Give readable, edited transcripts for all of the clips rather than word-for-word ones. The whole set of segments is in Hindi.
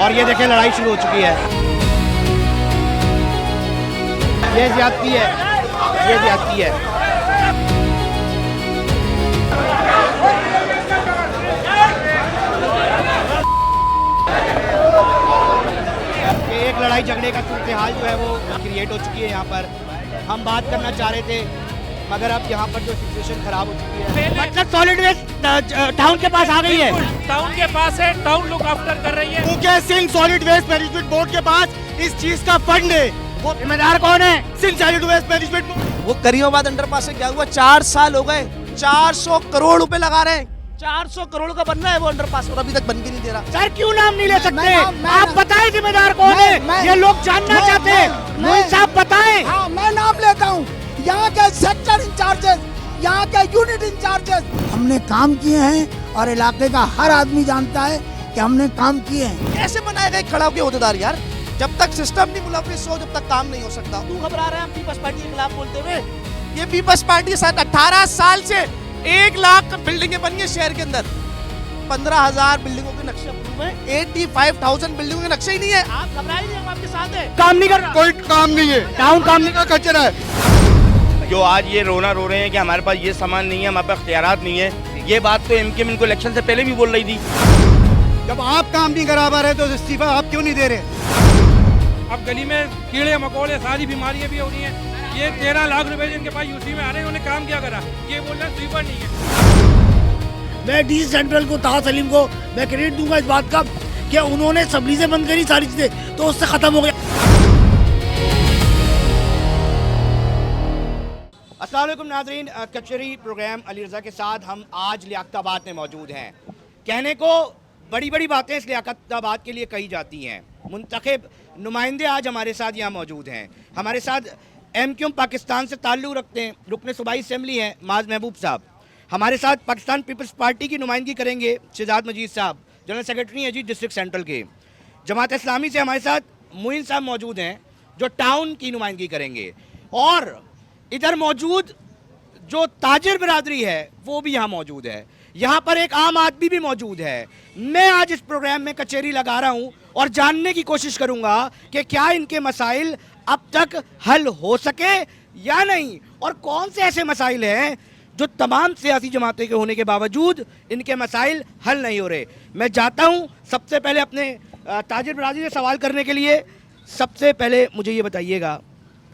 और ये देखें लड़ाई शुरू हो चुकी है। ये ज्यादती है, ये ज्यादती है। एक लड़ाई झगड़े का सूरत हाल जो है वो क्रिएट हो चुकी है यहाँ पर। हम बात करना चाह रहे थे मगर अब यहाँ पर जो सिचुएशन खराब हो चुकी है। मतलब सॉलिड वेस्ट टाउन के पास आ गई है, टाउन के पास है, टाउन लुक आफ्टर कर रही है। Mukesh Singh solid waste management board के पास इस चीज का फंड है, वो जिम्मेदार कौन है? Singh solid waste management board. वो करीमाबाद अंडरपास से क्या हुआ, 4 साल हो गए, 400 करोड़ रुपए लगा रहे हैं, 400 करोड़ का बन रहा है वो अंडरपास और अभी तक बन के नहीं दे रहा। सर क्यों नाम नहीं ले सकते? आप बताएं जिम्मेदार कौन है, ये लोग जानना चाहते हैं। मोइन साहब बताएं। हाँ, मैं नाम लेता हूँ। यहाँ के सेक्टर इंचार्जेस, यहाँ के यूनिट इंचार्जेस, हमने काम किए हैं और इलाके का हर आदमी जानता है कि हमने काम किए हैं। कैसे बनाए गए खड़ा होकर होदेदार यार? जब तक सिस्टम नहीं मुलविस हो, जब तक काम नहीं हो सकता। तू घबरा रहा है पीपल्स पार्टी के खिलाफ बोलते हुए? ये पीपल्स पार्टी के साथ 18 साल से 1 लाख बिल्डिंगें बनी है शहर के अंदर, 15,000 बिल्डिंगों के नक्शे अप्रूव है, 85,000 बिल्डिंगों के नक्शे ही नहीं है। आप घबराए नहीं, हम आपके साथ हैं। काम नहीं कर रहा, कोई काम नहीं है, टाउन काम नहीं का कचरा है। जो आज ये रोना रो रहे हैं कि हमारे पास ये सामान नहीं है, हमारे पास इख्तियारात नहीं है, ये बात तो एमकेएम इनको इलेक्शन से पहले भी बोल रही थी। जब आप काम नहीं करा पा रहे तो इस्तीफा आप क्यों नहीं दे रहे? अब गली में कीड़े मकोड़े सारी बीमारियां भी हो रही हैं। ये 13 लाख रुपए जिनके पास यूसी में आ रहे हैं, उन्होंने काम क्या करा? ये बोल रहे हैं स्वीपर नहीं है। मैं डी सेंट्रल को, ताहा सलीम को मैं क्रेडिट दूंगा इस बात का कि उन्होंने सबलीजें बंद करी सारी चीजें, तो उससे खत्म हो गया। अस्सलाम वालेकुम नाज़रीन, कचहरी प्रोग्राम अली रज़ा के साथ हम आज लियाकताबाद में मौजूद हैं। कहने को बड़ी बड़ी बातें इस लियाकताबाद के लिए कही जाती हैं। मुंतखब नुमाइंदे आज हमारे साथ यहाँ मौजूद हैं। हमारे साथ एमक्यूएम पाकिस्तान से ताल्लुक़ रखते हैं रुकन सूबाई असम्बली हैं माज महबूब साहब। हमारे साथ पाकिस्तान पीपल्स पार्टी की नुमाइंदगी करेंगे शहजाद मजीद साहब, जनरल सेक्रेटरी हैं जी डिस्ट्रिक्ट सेंट्रल के। जमात इस्लामी से हमारे साथ मोइन साहब मौजूद हैं जो टाउन की नुमाइंदगी करेंगे। और इधर मौजूद जो ताजिर बिरादरी है वो भी यहाँ मौजूद है। यहाँ पर एक आम आदमी भी मौजूद है। मैं आज इस प्रोग्राम में कचहरी लगा रहा हूँ और जानने की कोशिश करूँगा कि क्या इनके मसाइल अब तक हल हो सके या नहीं, और कौन से ऐसे मसाइल हैं जो तमाम सियासी जमातें के होने के बावजूद इनके मसाइल हल नहीं हो रहे। मैं जाता हूँ सबसे पहले अपने ताजिर बिरादरी से सवाल करने के लिए। सबसे पहले मुझे ये बताइएगा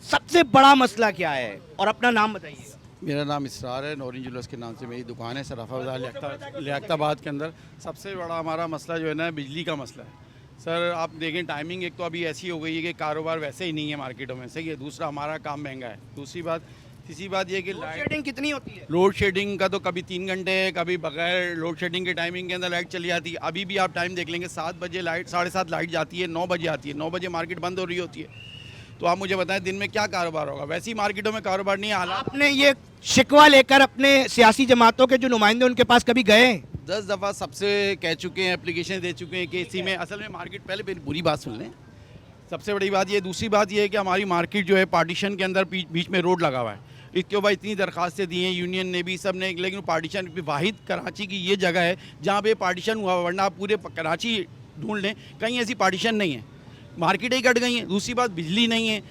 सबसे बड़ा मसला क्या है, और अपना नाम बताइए। मेरा नाम इसरार है, नौरीन जुलूस के नाम से मेरी दुकान है सराफा बाज़ार लियाकताबाद के अंदर। सबसे बड़ा हमारा मसला जो है ना बिजली का मसला है। सर आप देखें टाइमिंग एक तो अभी ऐसी हो गई है कि कारोबार वैसे ही नहीं है मार्केटों में, सही है। दूसरा हमारा काम महंगा है। तीसरी बात ये कि लोड शेडिंग कितनी होती है? लोड शेडिंग का तो कभी 3 घंटे है, कभी बगैर लोड शेडिंग के टाइमिंग के अंदर लाइट चली जाती है। अभी भी आप टाइम देख लेंगे 7 बजे लाइट, 7:30 लाइट जाती है, 9 बजे आती है, 9 बजे मार्केट बंद हो रही होती है। तो आप मुझे बताएं दिन में क्या कारोबार होगा? वैसी मार्केटों में कारोबार नहीं है। हालात आपने ये शिकवा लेकर अपने सियासी जमातों के जो नुमाइंदे उनके पास कभी गए? 10 दफ़ा सबसे कह चुके हैं, एप्लीकेशन दे चुके हैं कि इसी में असल में मार्केट, पहले बुरी बात सुन लें, सबसे बड़ी बात ये। दूसरी बात ये है कि हमारी मार्केट जो है पार्टीशन के अंदर बीच में रोड लगा हुआ है। इसके ऊपर इतनी दरखास्तें दी हैं यूनियन ने भी, सब ने, लेकिन पार्टीशन वाहिद कराची की ये जगह है जहाँ पे पार्टीशन हुआ, वरना आप पूरे कराची ढूंढ लें कहीं ऐसी पार्टीशन नहीं है। मार्केटें कट गई हैं। दूसरी बात बिजली नहीं है।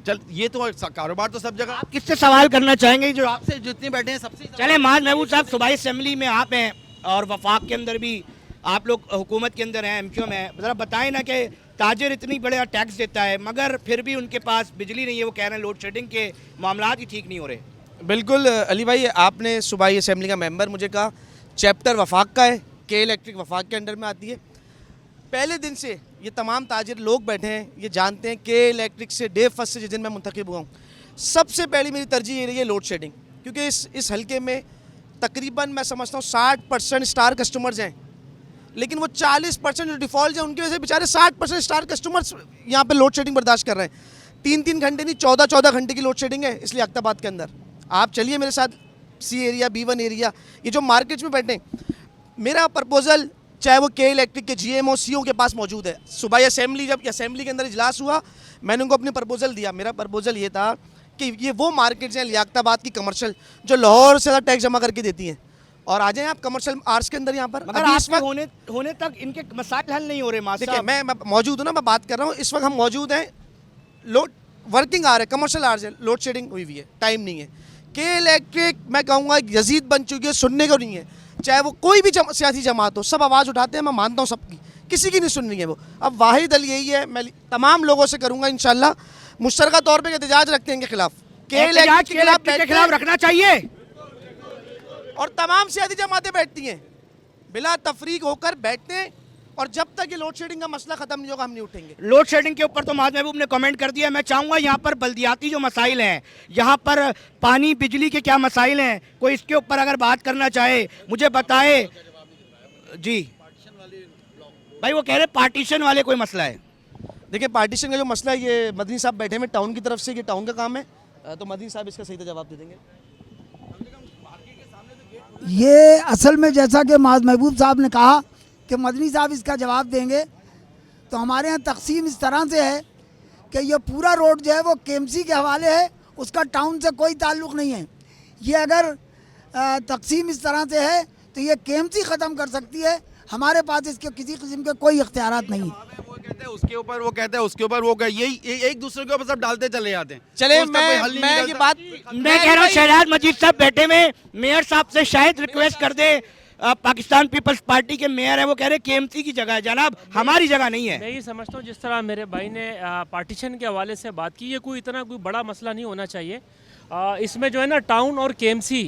चल ये तो कारोबार तो सब जगह। आप किससे सवाल करना चाहेंगे जो आप आपसे जितने बैठे हैं सबसे? चले माज महबूब साहब, सूबाई असम्बली में आप हैं और वफाक के अंदर भी आप लोग हुकूमत के अंदर हैं, एमक्यूएम है। ज़रा बताएं ना कि ताजिर इतनी बड़ा टैक्स देता है मगर फिर भी उनके पास बिजली नहीं है। वो कह रहे हैं लोड शेडिंग के मामला ही ठीक नहीं हो रहे। बिल्कुल अली भाई, आपने सूबाई असम्बली का मेंबर मुझे कहा चैप्टर वफाक का है, के इलेक्ट्रिक वफाक के अंडर में आती है। पहले दिन से ये तमाम ताजिर लोग बैठे हैं, ये जानते हैं के इलेक्ट्रिक से डे फर्स्ट से जिस दिन मैं मुंतखब हुआ हूँ, सबसे पहली मेरी तरजीह ये रही है लोड शेडिंग। क्योंकि इस हल्के में तकरीबन मैं समझता हूँ 60% स्टार कस्टमर्स हैं, लेकिन वो 40% जो डिफ़ॉल्ट है उनकी वजह से बेचारे 60% स्टार कस्टमर्स यहाँ पे लोड शेडिंग बर्दाश्त कर रहे हैं। 3-3 घंटे नहीं, 14-14 घंटे की लोड शेडिंग है इसलिए अख्ताबाद के अंदर। आप चलिए मेरे साथ सी एरिया, B1 एरिया, ये जो मार्केट्स में बैठे, मेरा प्रपोज़ल चाहे वो के इलेक्ट्रिक के GMO CO के पास मौजूद है। सुबह असेंबली, जब असेंबली के अंदर इजलास हुआ, मैंने उनको अपनी प्रपोज़ल दिया। मेरा प्रपोज़ल ये था कि ये वो मार्केट्स हैं लियाकताबाद की कमर्शियल जो लाहौर से ज़्यादा टैक्स जमा करके देती हैं, और आ जाएं आप कमर्शियल आर्ट्स के अंदर यहाँ पर। मगर अभी इस आपके वक्त होने तक इनके मसाइल हल नहीं हो रहे मास्टर देखिए साहब। मैं मौजूद हूँ ना, मैं बात कर रहा हूँ। इस वक्त हम मौजूद हैं, लोड वर्किंग आ रहे, कमर्शियल आर्स है, लोड शेडिंग हुई हुई है, टाइम नहीं है। के इलेक्ट्रिक मैं कहूँगा यजीद बन चुकी है, सुनने को नहीं है। चाहे वो कोई भी सियासी जमात हो, सब आवाज़ उठाते हैं, मैं मानता हूँ सबकी, किसी की नहीं सुन रही है वो। अब वाहिद दल यही है, मैं तमाम लोगों से करूँगा इंशाल्लाह मुश्तरका तौर पर एहतजाज रखते हैं इनके खिलाफ, के इलेक्ट्रिक के खिलाफ रखना चाहिए। और तमाम सियासी जमातें बैठती हैं, बिला तफरीक होकर बैठते हैं, और जब तक ये लोड शेडिंग का मसला खत्म नहीं होगा हम नहीं उठेंगे। लोड शेडिंग के ऊपर तो माज महबूब ने कमेंट कर दिया। मैं चाहूँगा यहाँ पर बल्दियाती जो मसाइल हैं, यहाँ पर पानी बिजली के क्या मसाइल हैं, कोई इसके ऊपर अगर बात करना चाहे मुझे बताए। जी भाई वो कह रहे पार्टीशन वाले कोई मसला है। देखिए पार्टीशन का जो मसला है, ये मदनी साहब बैठे हैं टाउन की तरफ से, ये टाउन का काम है, तो मदनी साहब इसका सही जवाब दे देंगे। ये असल में जैसा कि माज महबूब साहब ने कहा कि मदनी साहब इसका जवाब देंगे, तो हमारे यहाँ तकसीम इस तरह से है कि ये पूरा रोड जो है वो केएमसी के हवाले है, उसका टाउन से कोई ताल्लुक़ नहीं है। ये अगर तकसीम इस तरह से है तो ये केएमसी ख़त्म कर सकती है, हमारे पास इसके किसी किस्म के कोई इख्तियारात नहीं है। वो कहते हैं उसके ऊपर, वो कहते हैं उसके ऊपर, वो यही एक दूसरे के ऊपर सब डालते चले जाते हैं। चले तो उसका कोई हल नहीं मैं ये निकलता। बात मैं कह रहा हूँ शहनाज मजीद साहब बैठे हुए, मेयर साहब से शायद रिक्वेस्ट कर दे। पाकिस्तान पीपल्स पार्टी के मेयर है, वो कह रहे केएमसी की जगह है जनाब, हमारी जगह नहीं है। मैं ये समझता हूँ जिस तरह मेरे भाई ने पार्टीशन के हवाले से बात की, ये कोई इतना कोई बड़ा मसला नहीं होना चाहिए। इसमें जो है ना टाउन और केएमसी,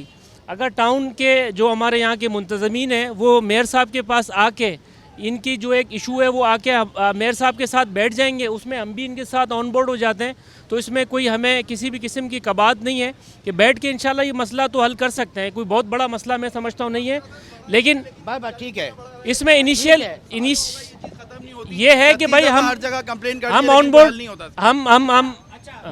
अगर टाउन के जो हमारे यहाँ के मुंतज़मीन हैं वो मेयर साहब के पास आके इनकी जो एक इशू है वो आके मेयर साहब के साथ बैठ जाएंगे, उसमें हम भी इनके साथ ऑन बोर्ड हो जाते हैं, तो इसमें कोई हमें किसी भी किस्म की कबात नहीं है कि बैठ के इंशाल्लाह ये मसला तो हल कर सकते हैं। कोई बहुत बड़ा मसला मैं समझता हूँ नहीं है, लेकिन बात ठीक है। इसमें इनिशियल ये है कि भाई हम हर जगह कंप्लेन करते हम हैं, ऑन लेकिन कोई हल बोर्ड नहीं होता। हम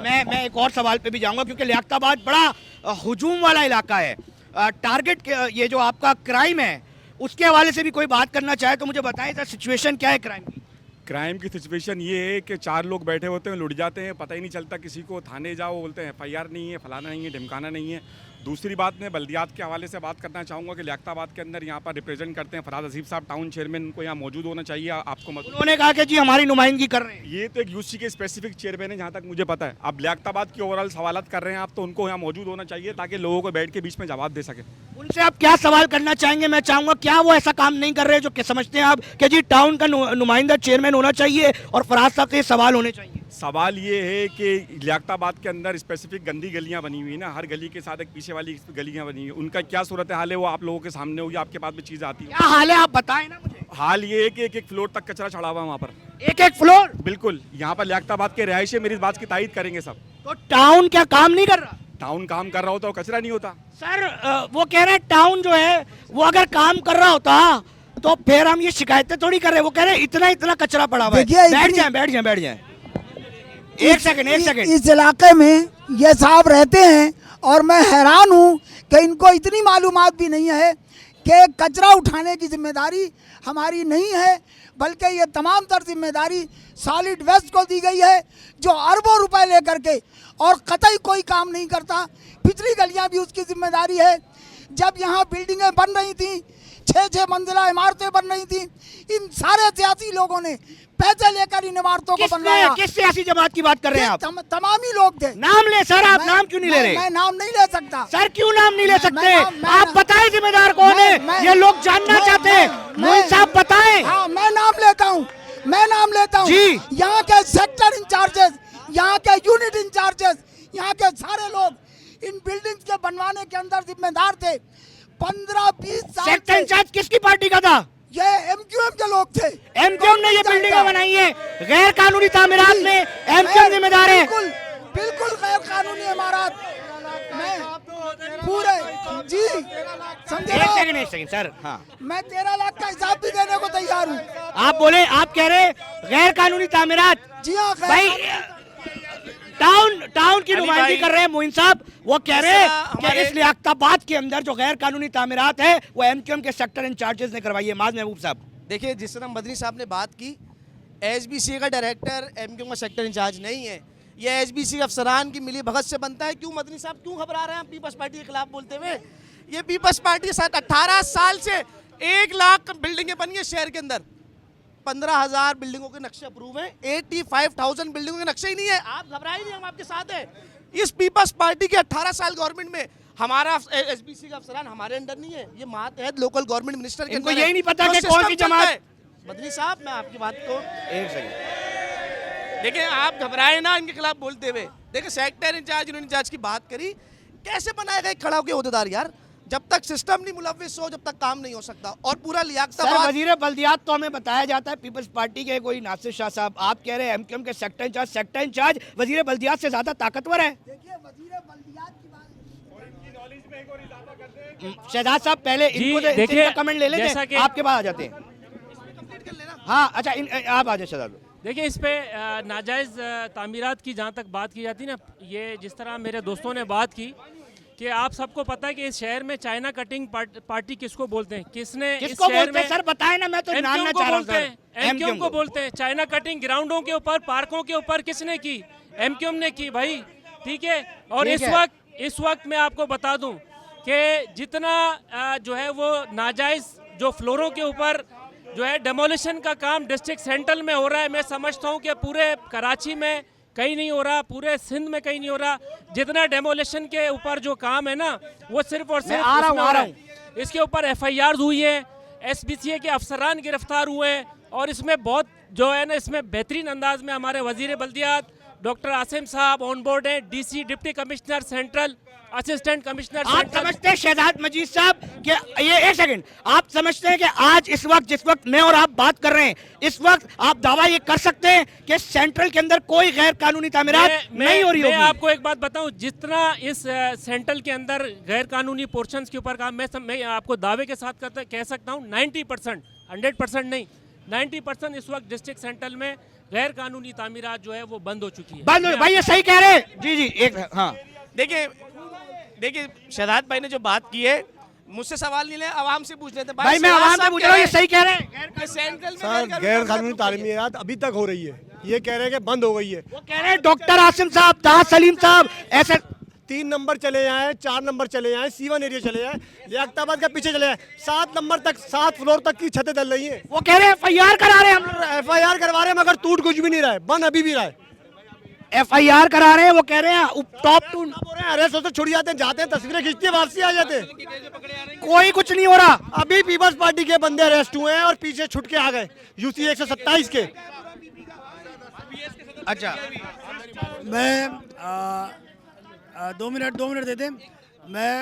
मैं एक और सवाल पे भी जाऊंगा क्योंकि लियाकताबाद बड़ा हुजूम वाला इलाका है। टारगेट ये जो आपका क्राइम है उसके हवाले से भी कोई बात करना चाहे तो मुझे बताएं सर, सिचुएशन क्या है क्राइम की? क्राइम की सिचुएशन ये है कि 4 लोग बैठे होते हैं, लुट जाते हैं, पता ही नहीं चलता किसी को। थाने जाओ बोलते हैं FIR नहीं है, फलाना नहीं है, ढिमकाना नहीं है। दूसरी बात मैं बल्दियात के हवाले से बात करना चाहूँगा कि लियाकताबाद के अंदर यहाँ पर रिप्रेजेंट करते हैं फराज हसीब साहब, टाउन चेयरमैन, उनको यहाँ मौजूद होना चाहिए। आपको उन्होंने कहा कि जी हमारी नुमाइंदगी कर रहे हैं। ये तो एक UC के स्पेसिफिक चेयरमैन है जहाँ तक मुझे पता है। अब लियाकताबाद की ओवरऑल सवालात कर रहे हैं आप, तो उनको यहाँ मौजूद होना चाहिए ताकि लोगों को बैठ के बीच में जवाब दे सके। उनसे आप क्या सवाल करना चाहेंगे? मैं चाहूँगा क्या वो ऐसा काम नहीं कर रहे जो कि समझते हैं आप कि जी टाउन का नुमाइंदा चेयरमैन होना चाहिए और फराज साहब से सवाल होने चाहिए? सवाल ये है कि लियाकताबाद के अंदर स्पेसिफिक गंदी गलियां बनी हुई है ना, हर गली के साथ एक पीछे वाली गलियां बनी हुई है, उनका क्या सूरत हाल है वो आप लोगों के सामने होगी, आपके पास में चीज़ आती है। क्या हाल है आप बताएं ना मुझे। हाल ये है कि एक फ्लोर तक कचरा चढ़ा हुआ है वहाँ पर, एक फ्लोर। बिल्कुल। यहाँ पर लियाकताबाद के रहायशी मेरी इस बात की तायद करेंगे सब। तो टाउन क्या काम नहीं कर रहा? टाउन काम कर रहा होता तो कचरा नहीं होता। सर वो कह रहे हैं टाउन जो है वो अगर काम कर रहा होता तो फिर हम ये शिकायतें थोड़ी कर रहे हैं। वो कह रहे हैं इतना कचरा पड़ा हुआ है। बैठ जाए एक सेकंड। इस इलाके में ये साहब रहते हैं और मैं हैरान हूँ कि इनको इतनी मालूमात भी नहीं है कि कचरा उठाने की जिम्मेदारी हमारी नहीं है, बल्कि ये तमाम तर जिम्मेदारी सॉलिड वेस्ट को दी गई है जो अरबों रुपए लेकर के, और कतई कोई काम नहीं करता। पिछली गलियां भी उसकी जिम्मेदारी है। जब यहाँ बिल्डिंगें बन रही थी, 6-6 मंजिला इमारतें बन रही थी, इन सारे सियासी लोगों ने पैसे लेकर इन इमारतों को बनवाया। किस सियासी जमात की बात कर रहे हैं आप? तमाम ही लोग थे। नाम ले सर, आप नाम क्यों नहीं ले रहे? मैं नाम नहीं ले सकता सर। क्यों नाम नहीं ले सकते? आप बताएं जिम्मेदार कौन है, ये लोग जानना चाहते हैं। मोइन साहब बताएं। हाँ, मैं नाम लेता हूँ जी। यहाँ के सेक्टर इंचार्जेस, यहाँ के यूनिट इंचार्जेस, यहाँ के सारे लोग इन बिल्डिंग्स के बनवाने के अंदर जिम्मेदार थे। 15-20 साल सेक्टर इंचार्ज किसकी पार्टी का था? ये MQM के लोग थे। MQM ने ये बिल्डिंगें बनाई है। गैर कानूनी तामीरात में MQM जिम्मेदार है। बिल्कुल गैर कानूनी इमारत मैं पूरे जी समझे। एक सेकंड सर। हाँ, मैं 13 लाख का हिसाब भी देने को तैयार हूँ। आप बोले, आप कह रहे गैर कानूनी तामीरात। जी हाँ, भाई टाउन की नुमाइंदगी कर रहे हैं मोइन साहब। वो कह रहे हैं कि इस लियाकताबाद के अंदर जो गैर कानूनी तामीरात है वो MQM के सेक्टर इंचार्जेस ने करवाई है। माज महबूब साहब देखिए, जिस तरह मदनी साहब ने बात की, HBC का डायरेक्टर MQM का सेक्टर इंचार्ज नहीं है, ये HBC अफसरान की मिली भगत से बनता है। क्यों मदनी साहब क्यों घबरा रहे हैं आप पीपल्स पार्टी के खिलाफ बोलते हुए? ये पीपल्स पार्टी के साथ 18 साल से 1 लाख बिल्डिंगें बनी है शहर के अंदर, 15,000 बिल्डिंगों के नक्शे अप्रूव हैं, 85,000 बिल्डिंगों के नक्शे ही नहीं है। आप घबराइए नहीं, हम आपके साथ हैं। इस पीपल्स पार्टी के 18 साल गवर्नमेंट में हमारा एसबीसी का अफसरान हमारे अंडर नहीं है, ये मातहत लोकल गवर्नमेंट मिनिस्टर के इनको अंदर यही है। नहीं पता जो कि कौन सी सिस्टम जमात- चलता है। बदरी साहब, मैं आपकी बात को एक सेकंड, देखिए, आप घबराए ना इनके खिलाफ बोलते हुए। देखिए, सेक्टर इंचार्ज, इन्होंने इंचार्ज की बात करी, कैसे बनाएगा एक खड़ा होकर ओहदेदार यार? जब तक सिस्टम नहीं मुलव्विस हो, जब तक काम नहीं हो सकता। और पूरा सर लियाकताबाद, वजीर बल्दियात तो हमें बताया जाता है पीपल्स पार्टी के कोई नासिर शाह साहब, आप कह रहे हैं एमक्यूएम के सेक्टर इंचार्ज वजीर बल्दियात से ज्यादा ताकतवर है। देखिए वजीर बल्दियात की बात, शहजाद साहब पहले जी, इनको देखिए, इनका कमेंट ले जैसा लेते कि- हैं, आपके बाद आ जाते हैं। हाँ अच्छा, आप आ जाए शहजाद। देखिए, इस पे नाजायज़ तामीरात की जहाँ तक बात की जाती है ना, ये जिस तरह मेरे दोस्तों ने बात की कि आप सबको पता है कि इस शहर में चाइना कटिंग पार्टी किसको बोलते हैं, किसने इस किसको शहर बोलते हैं में सर, बताएं ना, मैं तो जानना एमक्यूएम को चाह रहा हूं बोलते सर। हैं, एमक्यूएम को बोलते हैं। चाइना कटिंग ग्राउंडों के ऊपर, पार्कों के ऊपर किसने की? एमक्यूएम ने की भाई, ठीक है। और ठीक है। इस वक्त मैं आपको बता दूं कि जितना जो है वो नाजायज जो फ्लोरों के ऊपर जो है डेमोलिशन का काम डिस्ट्रिक्ट सेंट्रल में हो रहा है, मैं समझता हूं कि पूरे कराची में कहीं नहीं हो रहा, पूरे सिंध में कहीं नहीं हो रहा। जितना डेमोलिशन के ऊपर जो काम है ना, वो सिर्फ और सिर्फ आ रहा उसमें हूं, हो आ रहा है। इसके ऊपर FIRs हुई है, SBCA के अफसरान गिरफ्तार हुए हैं, और इसमें बहुत जो है ना, इसमें बेहतरीन अंदाज में हमारे वजीर बल्दियात डॉक्टर आसिम साहब ऑन बोर्ड हैं, DC deputy commissioner central, assistant commissioner आप सेंट्रल। समझते हैं शहजाद मजीद साहब कि ये, एक सेकंड, आप समझते हैं कि आज इस वक्त जिस वक्त मैं और आप बात कर रहे हैं, इस वक्त आप दावा ये कर सकते हैं कि सेंट्रल के अंदर कोई गैर कानूनी तामीरात नहीं हो रही मैं होगी? आपको एक बात बताऊं, जितना इस सेंट्रल के अंदर गैर कानूनी पोर्शंस के ऊपर काम, मैं आपको दावे के साथ कह सकता हूं 90%, 100% नहीं, 90% इस वक्त डिस्ट्रिक्ट सेंट्रल में गैर कानूनी तामीरात जो है वो बंद हो चुकी है। बंद हो, भाई ये सही कह रहे हैं। जी जी, एक, हाँ देखिए शहजाद भाई ने जो बात की है, मुझसे सवाल नहीं ले, आवाम से पूछ लेते। भाई मैं आवाम से पूछ रहा हूँ, ये सही कह रहे हैं। सेंट्रल में सर गैर कानूनी तालीमियात अभी तक हो रही है, ये कह रहे हैं कि बंद हो गई है। वो कह रहे हैं डॉक्टर आसिम साहब, ताज सलीम साहब, ऐसे 3 नंबर चले जाएं, 4 नंबर चले जाएं, C1 एरिया चले जाएं, लियाकताबाद का पीछे चले जाएं, 7 नंबर तक, 7 फ्लोर तक की छतें डल रही हैं। वो कह रहे हैं FIR करा रहे हैं हम, FIR करवा रहे हैं, मगर टूट कुछ भी नहीं रहा है, बंद अभी भी रहा है। FIR करा रहे हैं। वो कह रहे हैं टॉप टू, अब हो रहे हैं, अरेस्ट होते छुड़ जाते हैं, जाते हैं, तस्वीरें खींचती है, वापसी आ जाते हैं। कोई कुछ नहीं हो रहा। अभी पीपल्स पार्टी के बंदे अरेस्ट हुए हैं और पीछे छुट के आ गए UC 127 के। अच्छा, मैं 2 मिनट दे दें। मैं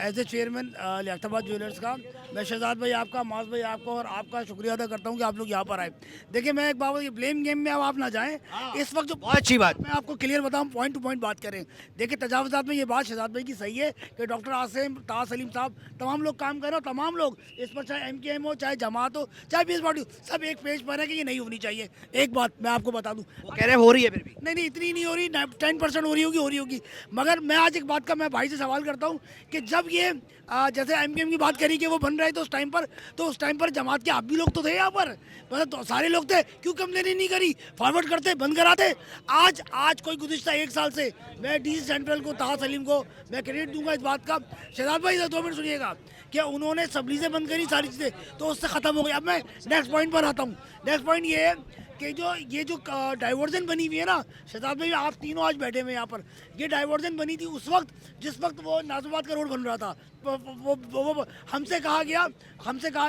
as a chairman Liaquatabad jewellers का, मैं शहजाद भाई आपका, माज भाई आपका और आपका शुक्रिया अदा करता हूं कि आप लोग यहां पर आए। देखिए, मैं एक बात, ये ब्लेम गेम में अब आप ना जाएं। इस वक्त जो बहुत अच्छी बात। मैं आपको क्लियर बताऊं, पॉइंट टू पॉइंट बात करें। देखिए, तजावुज़ात में ये बात शहजाद भाई की सही है कि डॉक्टर आसिम, ताज सलीम साहब, तमाम लोग काम कर रहे हो, तमाम लोग इस पर, चाहे MKM हो, चाहे जमात हो, चाहे पीपल्स पार्टी हो, सब एक पेज पर है कि ये नहीं होनी चाहिए। एक बात मैं आपको बता दूँ, वो कह रहे हैं हो रही है फिर भी। नहीं इतनी नहीं हो रही, 10% हो रही होगी। मगर मैं आज एक बात का मैं भाई से सवाल करता हूं कि जब ये जैसे MKM की बात करी कि वो बन रहे थे उस टाइम पर जमात के आप भी लोग तो थे यहाँ पर, मतलब तो सारे लोग थे, क्यों कंप्लेन नहीं करी? फॉरवर्ड करते, बंद कराते। आज कोई गुज़िश्ता 1 साल से मैं DC सेंट्रल को, ताज सलीम को मैं क्रेडिट दूंगा इस बात का। शहजाद भाई 2 मिनट सुनिएगा, कि उन्होंने सबली से बंद करी सारी चीज़ें, तो उससे ख़त्म हो गई। अब मैं नेक्स्ट पॉइंट पर आता हूँ। नेक्स्ट पॉइंट ये है कि ये जो डाइवर्जन बनी हुई है ना, शहजाद भाई आप तीनों आज बैठे हुए यहाँ पर, ये डाइवर्जन बनी थी उस वक्त जिस वक्त वो नाज़िमाबाद का रोड बन रहा था। वो हमसे कहा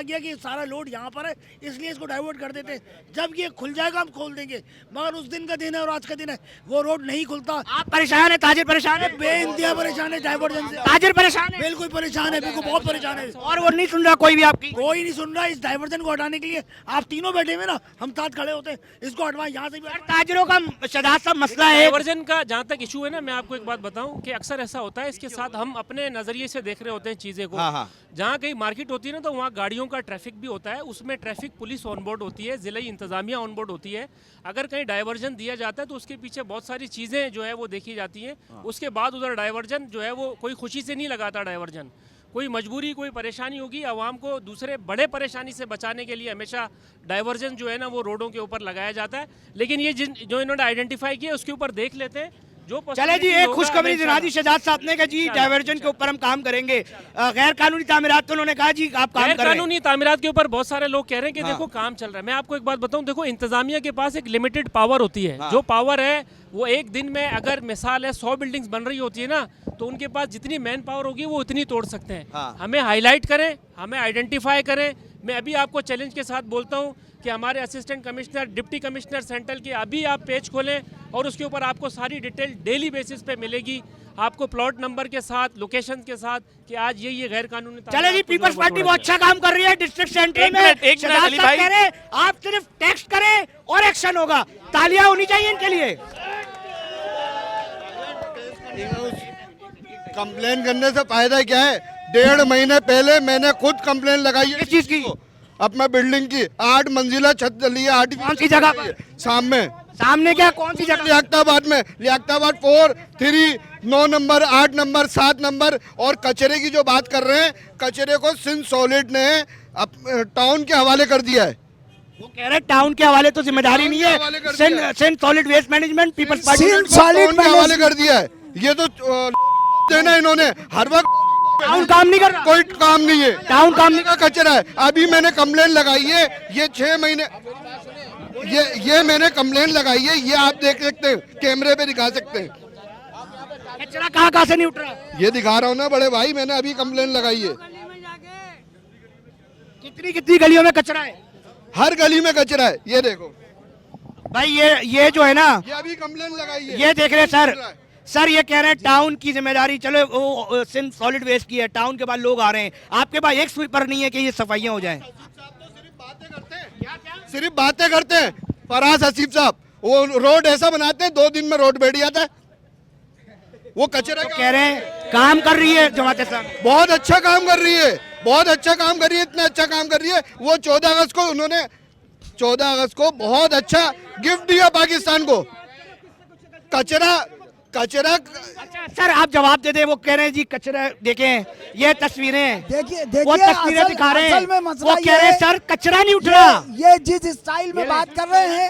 गया कि सारा लोड यहाँ पर है, इसलिए इसको डाइवर्ट कर देते। जब ये खुल जाएगा हम खोल देंगे, मगर उस दिन का दिन है और आज का दिन है, वो रोड नहीं खुलता। आप परेशान है, ताजिर परेशान है, बेइंतहा परेशान है डाइवर्जन से। ताजिर परेशान है, बिल्कुल परेशान है, बिल्कुल बहुत परेशान है। और वो नहीं सुन रहा कोई भी आपकी। कोई नहीं सुन रहा। इस डाइवर्जन को हटाने के लिए आप तीनों बैठे हुए ना, हम साथ खड़े होते हैं, इसको हटवाएं यहाँ से भी। ताजिरों का शहजाद साहब मसला है, डाइवर्जन का जहाँ तक इशू है ना, मैं आपको एक बात बताऊं कि अक्सर ऐसा होता है, इसके साथ हम अपने नज़रिए से देख रहे होते हैं चीज़ें को। हाँ। जहाँ कहीं मार्केट होती है ना, तो वहाँ गाड़ियों का ट्रैफिक भी होता है, उसमें ट्रैफिक पुलिस ऑन बोर्ड होती है, ज़िला इंतज़ामिया ऑन बोर्ड होती है। अगर कहीं डाइवर्जन दिया जाता है तो उसके पीछे बहुत सारी चीज़ें जो है वो देखी जाती हैं। उसके बाद उधर डाइवर्जन जो है वो कोई खुशी से नहीं लगाता डाइवर्जन, कोई मजबूरी, कोई परेशानी होगी, आवाम को दूसरे बड़े परेशानी से बचाने के लिए हमेशा डाइवर्जन जो है ना वो रोडों के ऊपर लगाया जाता है। लेकिन ये जो इन्होंने आइडेंटिफाई किया उसके ऊपर देख लेते हैं। जो चले जी, possibility एक होगा, खुशखबरी मैं दिला दी शहजाद साहब ने कि जी डाइवर्जन के ऊपर हम काम करेंगे। गैर कानूनी तामीरात तो उन्होंने कहा जी आप काम गैर कर रहे हैं। कानूनी तामीरात के ऊपर बहुत सारे लोग कह रहे हैं कि हाँ। देखो काम चल रहा है। मैं आपको एक बात बताऊं, देखो इंतजामिया के पास एक लिमिटेड पावर होती है। हाँ। जो पावर है वो एक दिन में अगर मिसाल है 100 बिल्डिंग्स बन रही होती है ना, तो उनके पास जितनी मैन पावर होगी वो उतनी तोड़ सकते हैं। हाँ। हमें हाईलाइट करें, हमें आइडेंटिफाई करें। मैं अभी आपको चैलेंज के साथ बोलता हूँ कि हमारे assistant commissioner, deputy commissioner central के अभी आप पेज खोलें और उसके ऊपर आपको सारी डिटेल डेली बेसिस पे मिलेगी, आपको प्लॉट नंबर के साथ, लोकेशन के साथ, कि आज ये गैर कानूनी। चले जी, पीपल्स पार्टी बहुत अच्छा काम कर रही है डिस्ट्रिक्ट सेंटर एक में। मिनट, शहजाद अली साहब भाई। कह रहे हैं, आप सिर्फ टेक्स्ट करें और एक्शन होगा। तालियां होनी चाहिए इनके लिए। कंप्लेन करने से फायदा क्या है? 1.5 महीने पहले मैंने खुद कंप्लेन लगाई है। किस चीज की? अपना बिल्डिंग की 8 मंजिला छत डली है। 8 कौन सी जगह पर? सामने क्या, कौन सी जगह? लियाकताबाद में, लियाकताबाद 4, 3, 9 नंबर, 8 नंबर, 7 नंबर। और कचरे की जो बात कर रहे हैं, कचरे को सिंध सॉलिड ने टाउन के हवाले कर दिया है। वो कह रहे हैं टाउन के हवाले तो जिम्मेदारी नहीं हवाले कर है। Sindh solid waste management, Peoples Party town के हवाले कर दिया है। ये तो देना इन्होंने हर वक्त। टाउन काम नहीं कर रहा। कोई काम नहीं है, टाउन काम नहीं का कचरा है। अभी मैंने कंप्लेन लगाई है, ये 6 महीने, ये मैंने कंप्लेन लगाई है। ये आप देख सकते हैं, कैमरे पे दिखा सकते हैं। कचरा कहाँ से नहीं उठ रहा? ये दिखा रहा हूँ ना बड़े भाई, मैंने अभी कंप्लेन लगाई है। कितनी गलियों में कचरा है? हर गली में कचरा है, ये देखो भाई। ये जो है ना, ये अभी कंप्लेन लगाई है। ये देख रहे हैं सर ये कह रहे हैं टाउन की जिम्मेदारी, चलो वो सिंध सॉलिड वेस्ट की है, टाउन के बाद लोग आ रहे हैं, आपके पास एक स्वीपर नहीं है कि ये सफाइयां हो जाएं। सिर्फ बातें करते हैं। फराज हसीब साहब वो रोड ऐसा बनाते हैं, 2 दिन में रोड बैठ जाता है। वो कचरा तो कह रहे हैं काम कर रही है जमात इस्लामी, बहुत अच्छा काम कर रही है, बहुत अच्छा काम कर रही है, इतना अच्छा काम कर रही है। वो 14 अगस्त को उन्होंने 14 अगस्त को बहुत अच्छा गिफ्ट दिया पाकिस्तान को। कचरा अच्छा सर आप जवाब दे दे। वो कह रहे हैं जी कचरा देखें, ये तस्वीरें देखिए वो तस्वीरें दिखा रहे हैं, में मसला वो कह रहे हैं ये सर कचरा नहीं उठ रहा। ये जिस स्टाइल में बात कर रहे हैं,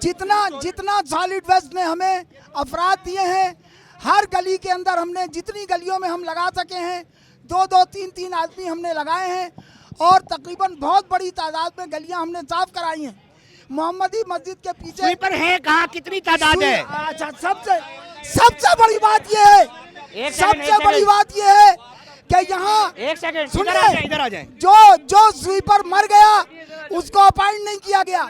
जितना सॉलिड वेस्ट ने हमें अफराद दिए हैं, हर गली के अंदर हमने जितनी गलियों में हम लगा सके हैं, 2-2, 3-3 आदमी हमने लगाए हैं और तकरीबन बहुत बड़ी तादाद में गलियां हमने साफ कराई हैं। मोहम्मदी मस्जिद के पीछे स्वीपर है कहाँ, कितनी तादाद है? अच्छा, सबसे बड़ी बात ये है, सबसे बड़ी बात ये है कि यहाँ एक सेकंड सुनिए, इधर आ जाए। जो स्वीपर मर गया उसको अपॉइंट नहीं किया गया,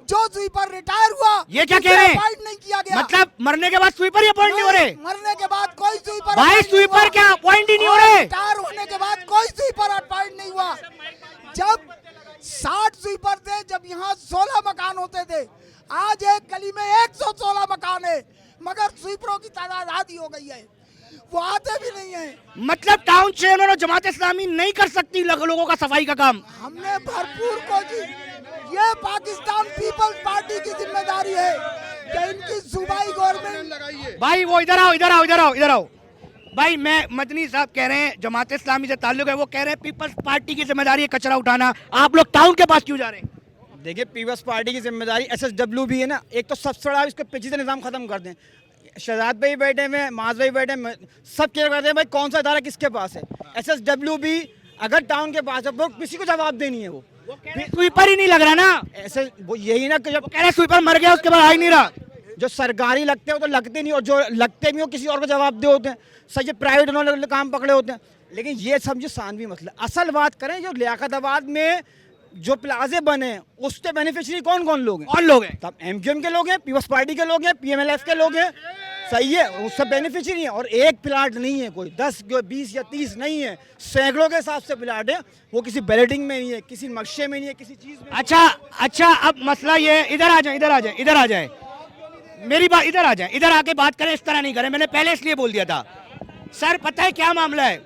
जो स्वीपर रिटायर हुआ ये क्या कह रहे हैं? अपॉइंट नहीं किया गया। मतलब मरने के बाद स्वीपर ही अपॉइंट नहीं हो रहे? मरने के बाद कोई स्वीपर भाई स्वीपर क्या अपॉइंट ही नहीं हो रहे? रिटायर होने के बाद कोई स्वीपर अपॉइंट नहीं हुआ। जब 60 स्वीपर थे, जब यहाँ 16 मकान होते थे, आज एक गली में 116 मकान है, मगर स्वीपरों की तादाद आधी हो गई है, वो आते भी नहीं है। मतलब टाउन से उन्होंने जमात इस्लामी नहीं कर सकती लोगों का सफाई का काम? हमने भरपूर कोशिश, ये पाकिस्तान पीपल्स पार्टी की जिम्मेदारी है कि इनकी सूबाई गवर्नमेंट। भाई वो इधर आओ। भाई मैं मदनी साहब कह रहे हैं जमात इस्लामी से ताल्लुक है, वो कह रहे हैं पीपल्स पार्टी की जिम्मेदारी है कचरा उठाना, आप लोग टाउन के पास क्यों जा रहे हैं? देखिए पीपल्स पार्टी की जिम्मेदारी SSW भी है ना। एक तो सबसे बड़ा इसके पीछे से निज़ाम खत्म कर दें। शहजाद भाई बैठे हुए हैं, माज भाई बैठे हैं, सब केयर करते हैं भाई कौन सा इदारा किसके पास है। SSW भी अगर टाउन के पास है, वो किसी को जवाब देनी है। वो स्वीपर ही नहीं लग रहा ना ऐसे, वो यही ना कि जब कह रहे स्वीपर मर गया उसके बाद आ ही नहीं रहा। जो सरकारी लगते हैं वो तो लगते नहीं, और जो लगते भी हो किसी और को जवाब दे होते हैं। सर ये प्राइवेट उन्होंने काम पकड़े होते हैं। लेकिन ये समझो सानवी मसला। असल बात करें, जो लियाकताबाद में जो प्लाजे बने उसके बेनिफिशियरी कौन कौन लोग हैं? कौन लोग हैं? तब MQM के लोग हैं, पीपल्स पार्टी के लोग हैं, PMLF के लोग हैं, सही है, वो सब बेनिफिशियरी हैं। और एक प्लाट नहीं है, कोई 10, 20 या 30 नहीं है, सैकड़ों के हिसाब से प्लाट है। वो किसी बैलेटिंग में नहीं है, किसी नक्शे में नहीं है, किसी चीज़ में। अच्छा अब मसला ये, इधर आ जाए मेरी बात, इधर आके बात करें, इस तरह नहीं करें। मैंने पहले इसलिए बोल दिया था। सर पता है क्या मामला है?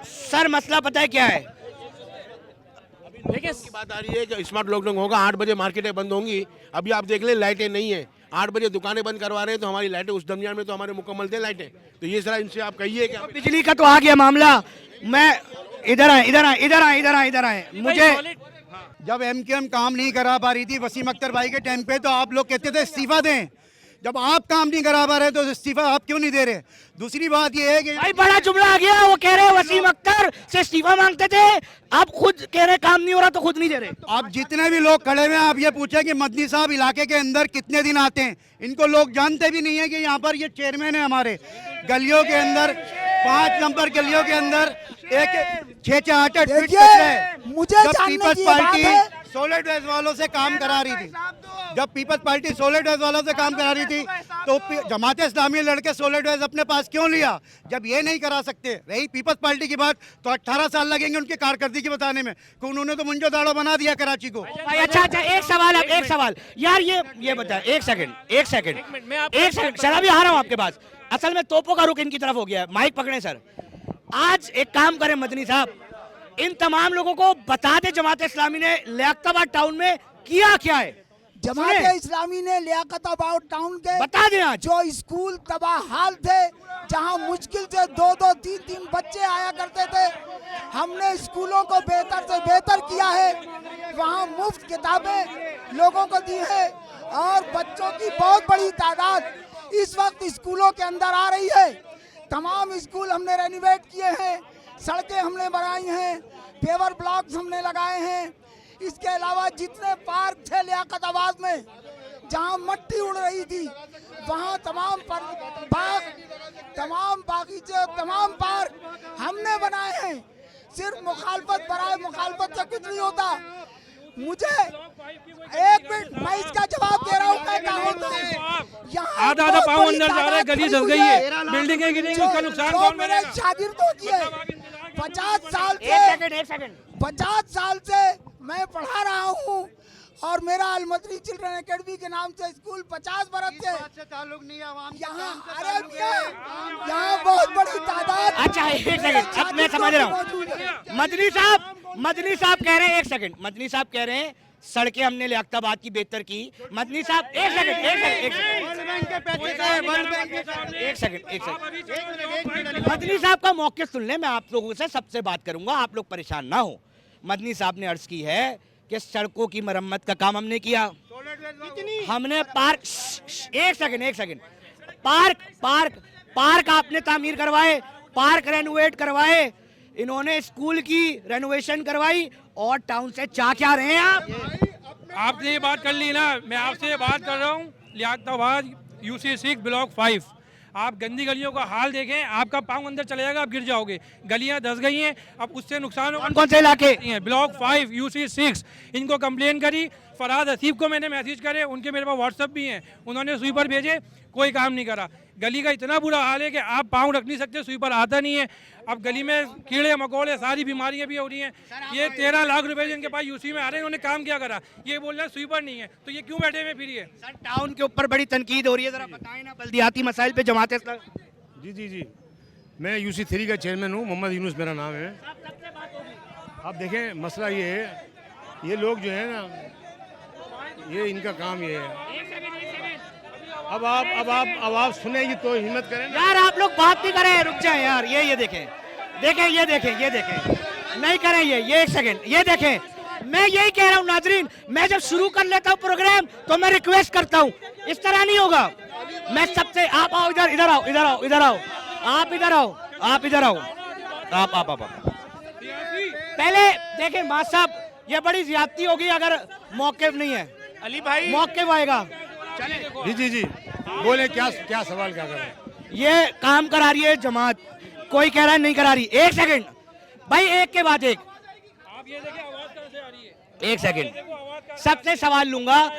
सर मसला पता है क्या है? देखिए बात आ रही है कि स्मार्ट लॉकडाउन होगा, 8 बजे मार्केटें बंद होंगी। अभी आप देख लें लाइटें नहीं है, 8 बजे दुकानें बंद करवा रहे हैं, तो हमारी लाइटें उस दरमियान में तो हमारे मुकम्मल थे लाइटें। तो ये जरा इनसे आप कहिए कि बिजली का तो आ गया मामला। मैं इधर आए मुझे जब MQM काम नहीं करा पा रही थी वसीम अख्तर भाई के टाइम पे, तो आप लोग कहते थे इस्तीफा दें। जब आप काम नहीं करा पा रहे तो इस्तीफा आप क्यों नहीं दे रहे? दूसरी बात ये है कि भाई बड़ा जुमला आ गया, वो कह रहे हैं वसीम अख्तर से इस्तीफा मांगते थे, आप खुद कह रहे काम नहीं हो रहा तो खुद नहीं दे रहे। आप जितने भी लोग खड़े हुए हैं, आप ये पूछे कि मदनी साहब इलाके के अंदर कितने दिन आते हैं? इनको लोग जानते भी नहीं है कि यहाँ पर ये चेयरमैन है हमारे गलियों के अंदर, 5 नंबर गलियों के अंदर एक 6-6 8-8 फीट कचरा है। मुझे जब जानने पीपल्स की बात पार्टी है, सॉलिड वेस्ट वालों से काम करा रही थी, जब पीपल्स पार्टी सॉलिड वेस्ट वालों से काम करा रही थी तो जमात इस्लामी लड़के सॉलिड वेस्ट अपने पास क्यों लिया? जब ये नहीं करा सकते, रही पीपल्स पार्टी की बात, तो 18 साल लगेंगे उनकी कारकर्दगी बताने में कि उन्होंने तो मुंजो दाड़ो बना दिया कराची को। भाई अच्छा एक सवाल है, एक सवाल यार, ये बताए, एक सेकंड सर, अभी आ रहा हूँ आपके पास। असल में तोपों का रुख इनकी तरफ हो गया है, माइक पकड़े सर। आज एक काम करें मदनी साहब, इन तमाम लोगों को बता दे जमात इस्लामी ने लियाकताबाद टाउन में किया क्या है। जमात इस्लामी ने लियाकताबाद टाउन के बता दें आज जो स्कूल तबाह हाल थे, जहां मुश्किल से 2-2, 3-3 बच्चे आया करते थे, हमने स्कूलों को बेहतर से बेहतर किया है। वहां मुफ्त किताबें लोगों को दी है और बच्चों की बहुत बड़ी तादाद इस वक्त स्कूलों के अंदर आ रही है। तमाम स्कूल हमने रेनोवेट किए हैं, सड़कें हमने बनाई हैं, पेवर ब्लॉक्स हमने लगाए हैं। इसके अलावा जितने पार्क थे लियाकताबाद में जहां मट्टी उड़ रही थी, वहां तमाम बाग, तमाम बागीचे, तमाम पार्क हमने बनाए हैं। सिर्फ मुखालफत बराए मुखालफत से कुछ नहीं होता। मुझे एक मिनट, मैं इसका जवाब दे रहा हूँ। क्या होता है आधा पाँव अंदर जा रहे, गली धस गई है, बिल्डिंगें गिरेंगी, उसका नुकसान कौन मेरे शागिर्दों की है। 50 साल से 50 साल से मैं पढ़ा रहा हूँ और मेरा अलमदनी चिल्ड्रन एकेडमी के नाम से स्कूल 50 बरस से ताल्लुक नहीं है यहाँ। अरे यहाँ बहुत बड़ी तादाद। अच्छा एक सेकंड, अब मैं समझ रहा हूँ। मदनी साहब कह रहे हैं, एक सेकंड, मदनी साहब कह रहे हैं सड़कें हमने लियाकताबाद की बेहतर की। मदनी साहब एक सेकंड, मदनी साहब का मौके सुन ले, मैं आप लोगों से सबसे बात करूंगा, आप लोग परेशान ना हो। मदनी साहब ने अर्ज की है कि सड़कों की मरम्मत का काम हमने किया, हमने पार्क, एक सेकंड, पार्क आपने तामीर करवाए, पार्क रेनोवेट करवाए, इन्होंने स्कूल की रेनोवेशन करवाई और टाउन से चाह क्या रहे हैं आप? आपने ये बात कर ली ना, मैं आपसे ये बात कर रहा हूँ लियाकताबाद UC6 ब्लॉक 5। आप गंदी गलियों का हाल देखें, आपका पाँव अंदर चले जाएगा, आप गिर जाओगे। गलियां धस गई हैं, अब उससे नुकसान होगा। कौन से इलाके? Block 5 UC6। इनको कंप्लेन करी, फराद हसीब को मैंने मैसेज करे, उनके मेरे पास व्हाट्सअप भी हैं, उन्होंने स्वीपर भेजे, कोई काम नहीं करा। गली का इतना बुरा हाल है कि आप पाँव रख नहीं सकते, स्वीपर आता नहीं है। अब गली में कीड़े मकोड़े सारी बीमारियां भी हो रही हैं। ये 13 लाख रुपए जिनके पास यूसी में आ रहे हैं, उन्होंने काम क्या करा? ये बोल रहे हैं स्वीपर नहीं है, तो ये क्यों बैठे हुए फिर? ये सर टाउन के ऊपर बड़ी तनकीद हो रही है, जरा बताएं ना बल्दियाती मसाइल पे जमात इस्लामी। जी, मैं UC3 का चेयरमैन हूँ, मोहम्मद यूनुस मेरा नाम है। अब देखें मसला ये है, ये लोग जो है ना, ये इनका काम ये है। अब आप सुनेगी तो हिम्मत करें यार, आप लोग बात नहीं करें, रुक जाएं यार। ये देखें, नहीं करें ये एक सेकंड, ये देखें। मैं यही कह रहा हूँ नाजरीन, मैं जब शुरू कर लेता हूँ प्रोग्राम तो मैं रिक्वेस्ट करता हूँ, इस तरह नहीं होगा। मैं सबसे, आप आओ इधर आओ, आप इधर आओ। पहले देखें मां साहब, ये बड़ी ज्यादती होगी अगर मौके नहीं है। अली भाई मौके आएगा। जी, बोले क्या सवाल क्या कर रहे हैं? ये काम करा रही है जमात, कोई कह रहा है नहीं करा रही। एक सेकंड भाई, एक के बाद एक, आप ये देखिए आवाज कहां से आ रही है। एक सेकंड, सबसे सवाल लूंगा,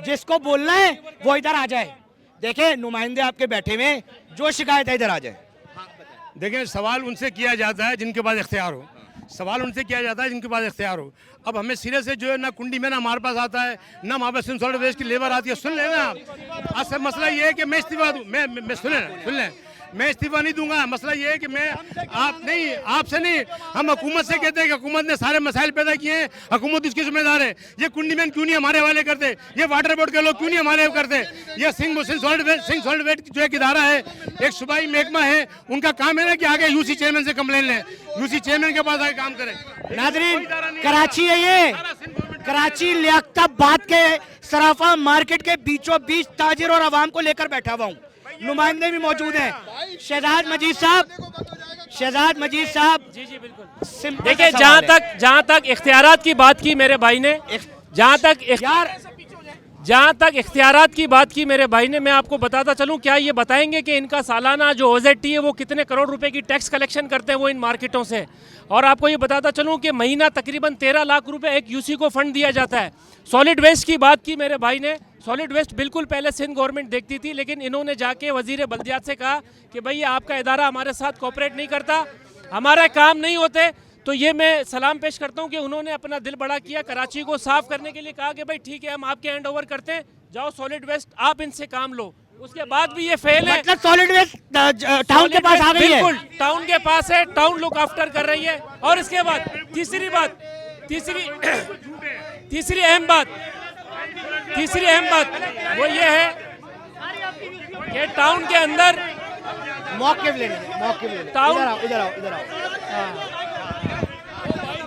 जिसको बोलना है वो इधर आ जाए। देखें नुमाइंदे आपके बैठे हुए, जो शिकायत है इधर आ जाए। देखें सवाल उनसे किया जाता है जिनके पास इख्तियार हो, सवाल उनसे किया जाता है जिनके पास इख्तियार हो। अब हमें सिरे से जो है ना कुंडी में ना हमारे पास आता है, ना हमारे पास सॉलिड वेस्ट की लेबर आती है। सुन लेना आप, असल मसला ये है कि मैं इस्तीफा दूँ, मैं सुन लें, मैं इस्तीफा नहीं दूंगा। मसला ये है कि मैं आपसे नहीं, हम हुकूमत से कहते हैं कि हुकूमत ने सारे मसाइल पैदा किए हैं, हुकूमत इसकी जिम्मेदार है। ये कुंडी मैन क्यों नहीं हमारे हवाले करते? ये वाटर बोर्ड के लोग क्यों नहीं हमारे करते? ये सिंह सॉलिड वेस्ट जो एक इदारा है, एक सूबाई महकमा है, उनका काम है ना कि आगे UC चेयरमैन से कंप्लेन लें, UC चेयरमैन के पास आगे काम करें। नाजरीन, कराची है ये, कराची लियाकताबाद के सराफा मार्केट के बीचों बीच ताजिर और आवाम को लेकर बैठा हुआ हूँ। नुमाइंदे भी मौजूद हैं। शहजाद मजीद साहब जी जी बिल्कुल। सिंपल देखिए, सा सवाल है। जहाँ तक इख्तियारात की बात की मेरे भाई ने, जहाँ तक इख्तियारात की बात की मेरे भाई ने, मैं आपको बताता चलूँ, क्या ये बताएंगे कि इनका सालाना जो OZT है वो कितने करोड़ रुपए की टैक्स कलेक्शन करते हैं वो इन मार्केटों से। और आपको ये बताता चलूँ कि महीना तकरीबन 13 लाख रुपए एक यूसी को फंड दिया जाता है। सॉलिड वेस्ट की बात की मेरे भाई ने, सॉलिड वेस्ट बिल्कुल पहले सिंध गवर्नमेंट देखती थी, लेकिन इन्होंने जाके वजीर बल्दियात से कहा कि भाई आपका इदारा हमारे साथ कोऑपरेट नहीं करता, हमारे काम नहीं होते। तो ये मैं सलाम पेश करता हूँ कि उन्होंने अपना दिल बड़ा किया, कराची को साफ करने के लिए कहा कि भाई ठीक है हम आपके हैंड ओवर करते हैं, जाओ सॉलिड वेस्ट आप इनसे काम लो। उसके बाद भी ये फेल है। मतलब सॉलिड वेस्ट टाउन के पास आ गई है। बिल्कुल टाउन के पास है, टाउन लुक आफ्टर कर रही है। और इसके बाद तीसरी अहम बात वो ये है कि टाउन के अंदर मौके ले टाउन इधर आओ।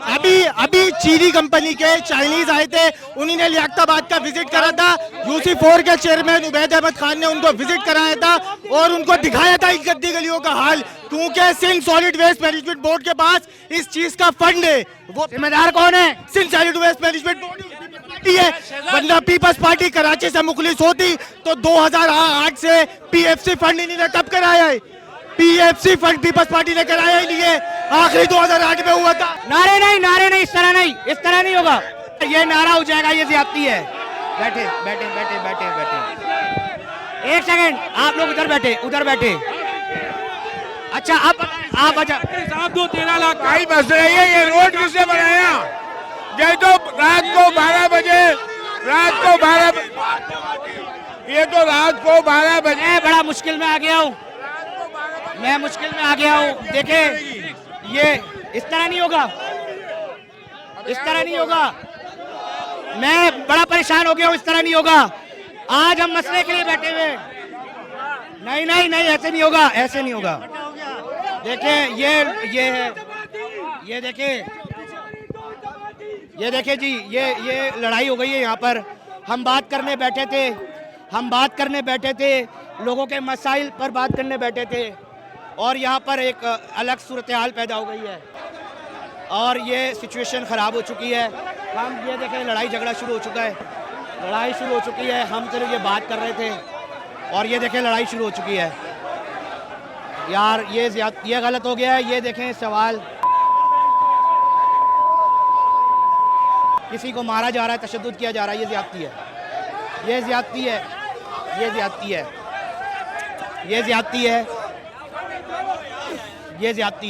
अभी चीनी कंपनी के चाइनीज आए थे, उन्हीं ने लियाकताबाद का विजिट करा था। UC4 के चेयरमैन उबैद अहमद खान ने उनको विजिट कराया था और उनको दिखाया था इस गद्दी गलियों का हाल, क्योंकि Sindh solid waste management board के पास इस चीज का फंड है। वो जिम्मेदार कौन है? Sindh solid waste management board है। वरना पीपल्स पार्टी कराची से मुखलिस होती तो 2008 से PFC फंड इन्हीं ने कब कराया है? PFC फंड पीपल्स पार्टी ने कराया ही नहीं है, आखिरी 2008 में हुआ था। नारे नहीं, इस तरह नहीं होगा। ये नारा हो जाएगा, ये ज्यादती है। बैठे। एक सेकंड, आप लोग उधर बैठे। अच्छा आप साहब 13 लाख भाई बस रही है, ये रोड किसने बनाया? ये तो रात को 12 बजे मैं बड़ा मुश्किल में आ गया हूँ। देखिए ये इस तरह नहीं होगा। मैं बड़ा परेशान हो गया हूँ, इस तरह नहीं होगा। आज हम मसले के लिए बैठे हुए। नहीं, ऐसे नहीं होगा। देखिए ये देखिए जी, ये लड़ाई हो गई है यहाँ पर। हम बात करने बैठे थे, लोगों के मसाइल पर बात करने बैठे थे और यहाँ पर एक अलग सूरत हाल पैदा हो गई है और ये सिचुएशन ख़राब हो चुकी है। हम ये देखें, लड़ाई झगड़ा शुरू हो चुका है। हम सिर्फ ये बात कर रहे थे और ये देखें लड़ाई शुरू हो चुकी है। यार ये गलत हो गया है। ये देखें सवाल, किसी को मारा जा रहा है, तशद्दुद किया जा रहा है, ये ज्यादती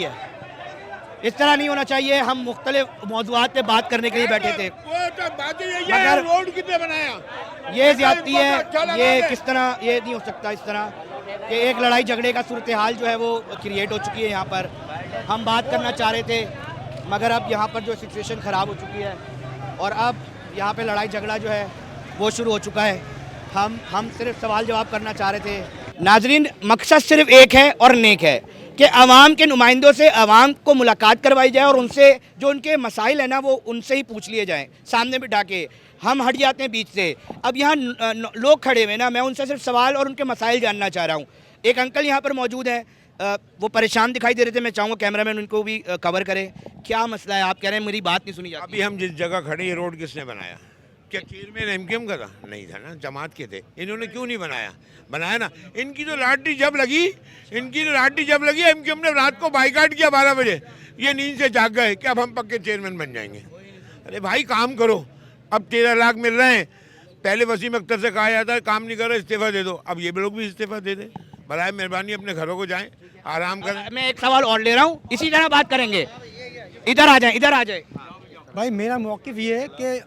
है। इस तरह नहीं होना चाहिए। हम मुख्तलिफ मौज़ूआत पे बात करने के लिए बैठे थे, मगर रोड कितने बनाया? ये ज्यादती है। ये किस तरह, ये नहीं हो सकता इस तरह कि एक लड़ाई झगड़े का सूरत हाल जो है वो क्रिएट हो चुकी है। यहाँ पर हम बात करना चाह रहे थे, मगर अब यहाँ पर जो सिचुएशन ख़राब हो चुकी है और अब यहाँ पे लड़ाई झगड़ा जो है वो शुरू हो चुका है। हम सिर्फ सवाल जवाब करना चाह रहे थे। नाजरीन, मकसद सिर्फ एक है और नेक है कि आवाम के नुमाइंदों से आवाम को मुलाकात करवाई जाए और उनसे जो उनके मसाइल हैं ना वो उनसे ही पूछ लिए जाएं, सामने बिठा के। हम हट जाते हैं बीच से। अब यहाँ लोग खड़े हुए ना, मैं उनसे सिर्फ सवाल और उनके मसाइल जानना चाह रहा हूँ। एक अंकल यहाँ पर मौजूद हैं, वो परेशान दिखाई दे रहे थे। मैं चाहूँगा कैमरामैन उनको भी कवर करे। क्या मसला है? आप कह रहे हैं मेरी बात नहीं सुनी जाती। अभी हम जिस जगह खड़े, ये रोड किसने बनाया? क्या चेयरमैन MKM का था? नहीं था ना, जमात के थे। इन्होंने क्यों नहीं बनाया ना। इनकी तो लाठी जब लगी MKM ने रात को बाइकाट किया 12 बजे। ये नींद से जाग गए कि अब हम पक्के चेयरमैन बन जाएंगे। अरे भाई काम करो। अब 13 लाख मिल रहे हैं। पहले वसीम अख्तर से कहा जाता है काम नहीं कर रहे इस्तीफा दे दो। अब ये लोग भी इस्तीफा दे दें। बराए मेहरबानी अपने घरों को जाएं, आराम करें। मैं एक सवाल और ले रहा हूँ, इसी तरह बात करेंगे। इधर आ जाए। भाई मेरा मौक़िफ़ ये है कि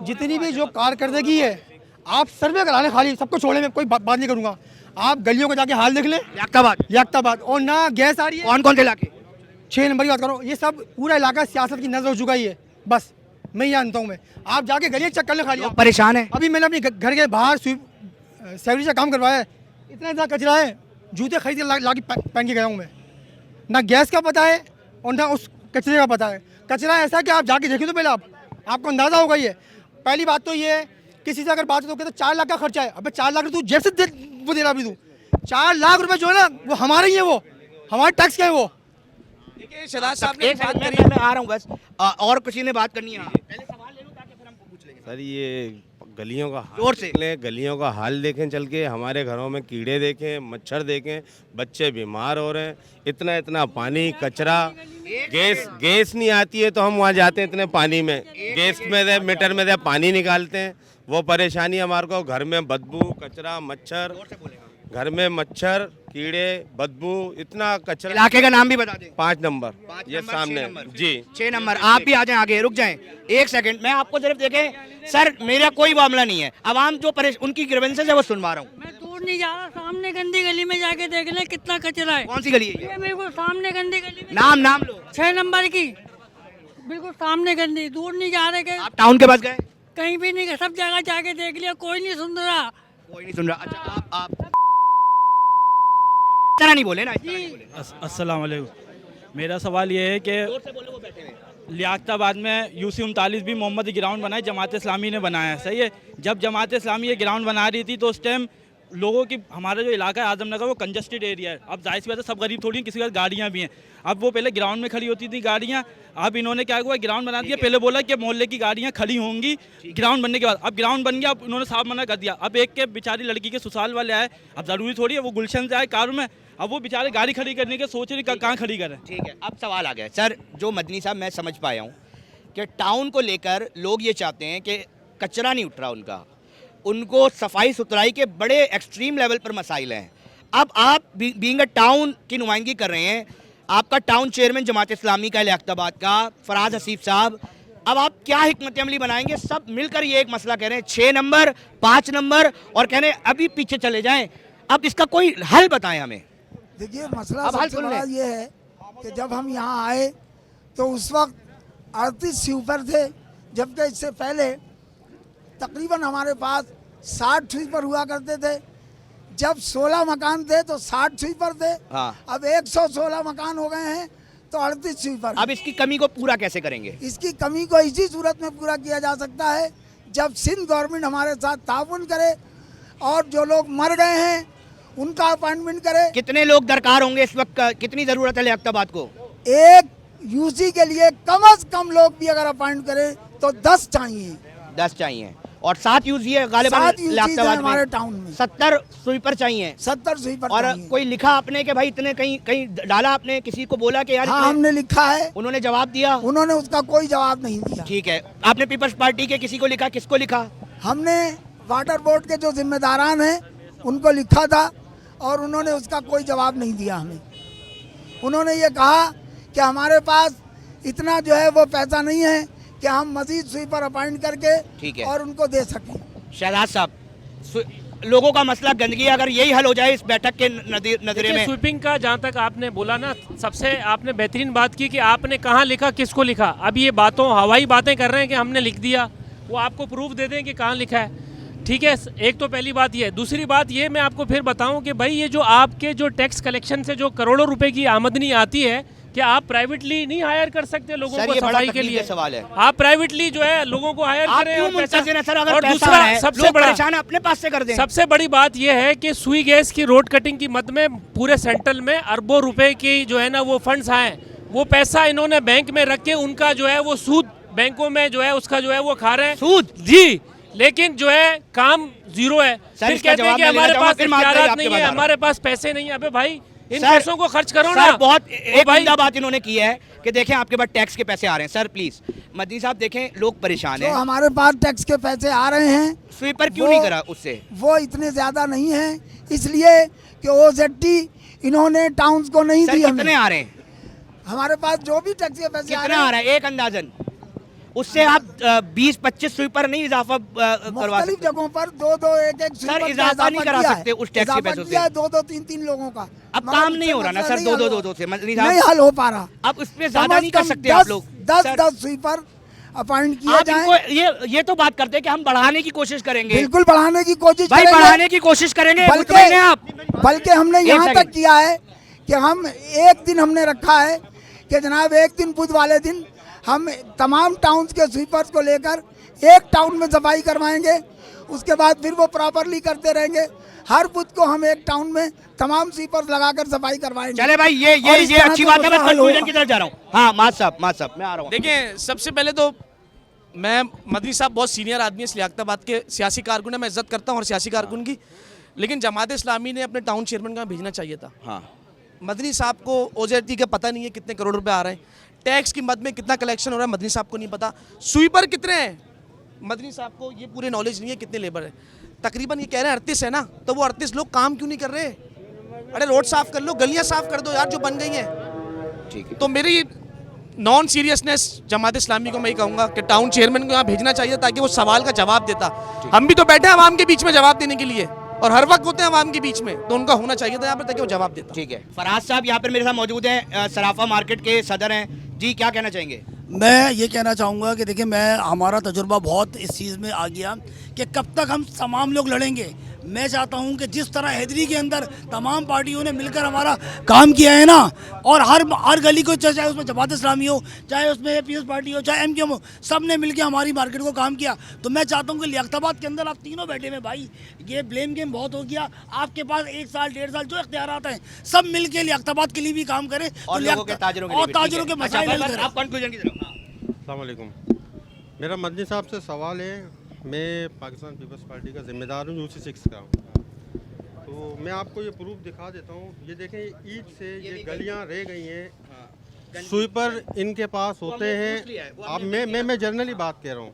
जितनी भी जो कारकर्दगी है, आप सर्वे कराने, खाली सबको छोड़े, मैं कोई बात नहीं करूंगा। आप गलियों को जाके हाल देख लें। लियाकताबाद और ना गैस आ रही है। कौन से इलाके? 6 नंबर की बात करो। ये सब पूरा इलाका सियासत की नजर हो चुका ही है। बस मैं ये जानता हूँ। आप जाके गलियाँ चेक कर लें खाली। परेशान है। अभी मैंने अपने घर के बाहर सेवरी से काम करवाया है। इतना कचरा है, जूते खरीद के ला के पहन के गया हूँ मैं। ना गैस का पता है और ना उस कचरे का पता है। कचरा ऐसा कि आप जाके देखें तो पहले आपको अंदाज़ा होगा। ये पहली बात तो ये है, किसी से अगर बात हो तो 4 लाख का खर्चा है। अबे 4 लाख तू जेब से वो दे रहा भी तू। 4 लाख रुपए जो है ना वो हमारे ही है, वो हमारे टैक्स के है वो। देखिए शहजाद साहब ने एक बात सेकंड, करी। मैं आ रहा हूँ बस। और किसी ने बात करनी है? पहले सवाल ले लूँ ताकि फिर हम पूछ लेंगे। सर ये गलियों का जोर से। गलियों का हाल देखें चल के, हमारे घरों में कीड़े देखें, मच्छर देखें, बच्चे बीमार हो रहे हैं, इतना इतना पानी, कचरा, गैस नहीं आती है तो हम वहाँ जाते हैं इतने पानी में, गैस में से मीटर में से पानी निकालते हैं, वो परेशानी हमारे को। घर में बदबू, कचरा, मच्छर, घर में मच्छर, कीड़े, बदबू, इतना कचरा। इलाके का नाम भी बता दें। 5 नंबर ये नंबर, सामने 6 नंबर। जी 6 नंबर। आप भी आ जाएं आगे, रुक जाएं एक सेकंड। मैं आपको सिर्फ देखें सर, मेरा कोई मामला नहीं है, आवाम जो उनकी ग्रीवेंसेस है वो सुनवा रहा हूँ। मैं दूर नहीं जा रहा, सामने गंदी गली में जाके देख ले कितना कचरा है। कौन सी गली है ये बिल्कुल सामने गंदी गली में। नाम लो। 6 नंबर की, बिल्कुल सामने गंदी, दूर नहीं जा रहे के। आप टाउन के पास गए? कहीं भी नहीं गए, सब जगह जाके देख लिया, कोई नहीं सुन रहा। कोई नहीं सुन रहा। अच्छा आप इतना नहीं बोले ना, इतना नहीं बोले। अस्सलाम वालेकुम। मेरा सवाल ये है कि लियाकताबाद में यूसी 39 भी मोहम्मदी ग्राउंड बनाए, जमात इस्लामी ने बनाया है, सही है। जब जमात इस्लामी ये ग्राउंड बना रही थी तो उस टाइम लोगों की, हमारा जो इलाका है आजमनगर वो कंजस्टेड एरिया है। अब जाहिर सी बात है सब गरीब थोड़ी हैं, किसी के पास गाड़ियाँ भी हैं। अब वो पहले ग्राउंड में खड़ी होती थी गाड़ियाँ, अब इन्होंने क्या हुआ ग्राउंड बना दिया। पहले बोला कि मोहल्ले की गाड़ियाँ खड़ी होंगी ग्राउंड बनने के बाद, अब ग्राउंड बन गया, अब इन्होंने साफ मना कर दिया। अब एक के बेचारी लड़की के ससुराल वाले आए, अब ज़रूरी थोड़ी है वो गुलशन से आए कार में, अब वो बेचारे गाड़ी खड़ी करने के सोच रहे कहाँ खड़ी करें। ठीक है, अब सवाल आ गया सर। जो मदनी साहब मैं समझ पाया हूँ कि टाउन को लेकर लोग ये चाहते हैं कि कचरा नहीं उठ रहा उनको सफाई सुथराई के बड़े एक्सट्रीम लेवल पर मसाइल हैं। अब आप बीइंग अ टाउन की नुमाइंदगी कर रहे हैं, आपका टाउन चेयरमैन जमात इस्लामी का लियाकताबाद का फराज हसीब साहब, अब आप क्या हिकमत अमली बनाएंगे? सब मिलकर ये एक मसला कह रहे हैं 6 नंबर 5 नंबर और कह रहे हैं अभी पीछे चले जाएं। अब इसका कोई हल बताएं हमें। देखिए मसला सबसे बड़ा ये है कि जब हम यहाँ आए तो उस वक्त 38 स्वीपर थे, जबकि इससे पहले तकरीबन हमारे पास 60 स्वीपर हुआ करते थे। जब 16 मकान थे तो 60 स्वीपर थे। हाँ। अब 116 मकान हो गए हैं तो 38 स्वीपर। अब इसकी कमी को पूरा कैसे करेंगे? इसकी कमी को इसी सूरत में पूरा किया जा सकता है जब सिंध गवर्नमेंट हमारे साथ ताउन करे और जो लोग मर गए हैं उनका अपॉइंटमेंट करे। कितने लोग दरकार होंगे इस वक्त? कितनी जरूरत है लियाकताबाद को? एक यूसी के लिए कम से कम लोग भी अगर अपॉइंट करें तो 10 चाहिए। 10 चाहिए और 7 यूजी है गालिबन लियाकताबाद हमारे में। टाउन में 70 स्वीपर चाहिए। 70 स्वीपर और चाहिए। कोई लिखा आपने कि भाई इतने कहीं डाला आपने? किसी को बोला कि यार हाँ इतने? हमने लिखा है। उन्होंने जवाब दिया? उन्होंने उसका कोई जवाब नहीं दिया। ठीक है, आपने पीपल्स पार्टी के किसी को लिखा? किसको लिखा? हमने वाटर बोर्ड के जो जिम्मेदारान हैं उनको लिखा था और उन्होंने उसका कोई जवाब नहीं दिया हमें। उन्होंने ये कहा कि हमारे पास इतना जो है वो पैसा नहीं है कि हम मजीद स्वीपर अपॉइंट करके ठीक है और उनको दे सकें। शहजाद साहब, लोगों का मसला गंदगी, अगर यही हल हो जाए इस बैठक के नजरे में। स्वीपिंग का जहाँ तक आपने बोला ना, सबसे आपने बेहतरीन बात की कि आपने कहाँ लिखा, किसको लिखा। अब ये हवाई बातें कर रहे हैं कि हमने लिख दिया, वो आपको प्रूफ दे दें कि कहाँ लिखा है। ठीक है, एक तो पहली बात ये। दूसरी बात ये मैं आपको फिर बताऊं कि भाई ये जो आपके जो टैक्स कलेक्शन से जो करोड़ों रुपए की आमदनी आती है, क्या आप प्राइवेटली नहीं हायर कर सकते लोगों को सफाई के लिए? सवाल है। आप प्राइवेटली जो है लोगों को हायर करें और पैसा। और दूसरा सबसे बड़ा परेशान अपने पास से कर दें। सबसे बड़ी बात यह है कि सुई गैस की रोड कटिंग की मद में पूरे सेंट्रल में अरबों रुपए की जो है ना वो फंड्स आए, वो पैसा इन्होंने बैंक में रख के उनका जो है वो सूद बैंकों में जो है उसका जो है वो खा रहे हैं सूद जी, लेकिन जो है काम जीरो है। फिर कहते हैं कि हमारे पास इख्तियारात नहीं है, हमारे पास पैसे नहीं है। अबे भाई इन पैसों को खर्च करो ना। बहुत एक उम्दा बात इन्होंने की है कि देखें आपके पास टैक्स के पैसे आ रहे हैं। सर प्लीज मदनी साहब देखें, लोग परेशान हैं। हमारे पास टैक्स के पैसे आ रहे हैं, स्वीपर क्यों नहीं करा उससे? वो इतने ज्यादा नहीं है इसलिए कि ओजेटी इन्होंने टाउन्स को नहीं दी। कितने आ रहे हैं हमारे पास जो भी टैक्स के पैसे कितना आ रहा है? एक अंदाजन उससे आप 20-25 स्वीपर नहीं इजाफा करवा सकते? जगहों पर 2-2 1-1 सर इजाफा नहीं करा सकते उस टैक्स के पैसों से? 2-2 3-3 लोगों का अब काम नहीं हो रहा ना सर, 2-2 से नहीं हल हो पा रहा। अब उसमें ज्यादा नहीं कर सकते आप लोग? 10 स्वीपर अपॉइंट किया जाए। ये तो बात करते हैं कि हम बढ़ाने की कोशिश करेंगे। बिल्कुल बढ़ाने की कोशिश भाई, बढ़ाने की कोशिश करेंगे। बल्कि हमने यहाँ तक किया है कि हम एक दिन हमने रखा है कि जनाब एक दिन बुध वाले दिन हम तमाम टाउन्स के स्वीपर्स को लेकर एक टाउन में सफाई करवाएंगे, उसके बाद फिर वो प्रॉपरली करते रहेंगे। हर बुध को हम एक टाउन में तमाम स्वीपर्स लगाकर सफाई करवाएंगे। चले भाई, ये अच्छी बात है। मैं कंक्लूजन की तरफ जा रहा हूँ। हाँ माज साहब मैं आ रहा हूँ। देखिए, सबसे पहले तो मैं मदनी साहब बहुत सीनियर आदमी है, इस लियाकताबाद के सियासी कारकुन है, मैं इज्जत करता हूँ और सियासी कारकुन की, लेकिन जमात इस्लामी ने अपने टाउन चेयरमैन का भेजना चाहिए था। हाँ, मदनी साहब को ओजेटी का पता नहीं है कितने करोड़ रुपए आ रहे हैं, टैक्स की मद में कितना कलेक्शन हो रहा है मदनी साहब को नहीं पता, स्वीपर कितने हैं मदनी साहब को ये पूरे नॉलेज नहीं है, कितने लेबर है। तकरीबन ये कह रहे हैं 38 है ना, तो वो 38 लोग काम क्यों नहीं कर रहे? अरे रोड साफ कर लो, गलियां साफ कर दो यार जो बन गई हैं। ठीक है। तो मेरी नॉन सीरियसनेस जमात इस्लामी को मैं ये कहूँगा कि टाउन चेयरमैन को यहाँ भेजना चाहिए ताकि वो सवाल का जवाब देता। हम भी तो बैठे हैं आवाम के बीच में जवाब देने के लिए, और हर वक्त होते हैं आवाम के बीच में, तो उनका होना चाहिए था यहाँ पर ताकि वो जवाब देता। ठीक है। फराज साहब यहाँ पर मेरे साथ मौजूद हैं, सराफा मार्केट के सदर हैं जी, क्या कहना चाहेंगे? मैं ये कहना चाहूँगा कि देखिए, हमारा तजुर्बा बहुत इस चीज़ में आ गया कि कब तक हम तमाम लोग लड़ेंगे। मैं चाहता हूँ कि जिस तरह हैदरी के अंदर तमाम पार्टियों ने मिलकर हमारा काम किया है ना, और हर गली को, चाहे उसमें जमात इस्लामी हो, चाहे उसमें पीपल्स पार्टी हो, चाहे एमक्यूएम हो, सब ने मिलकर हमारी मार्केट को काम किया। तो मैं चाहता हूँ कि लियाकताबाद के अंदर आप तीनों बैठे हुए भाई, ये ब्लेम गेम बहुत हो गया। आपके पास 1 साल 1.5 साल जो इख्तियारात हैं, सब मिल के लियाकताबाद के लिए भी काम करें और लोगों के ताजरों के मसाइल हल करें। आप कंक्लूजन की तरफ। अस्सलाम वालेकुम। मेरा मदनी साहब से सवाल है, मैं पाकिस्तान पीपल्स पार्टी का जिम्मेदार हूँ, UC6 का। तो मैं आपको ये प्रूफ दिखा देता हूँ। ये देखें, ईद से ये गलियाँ रह गई हैं, स्वीपर इनके पास होते हैं। अब मैं जनरली बात कह रहा हूँ,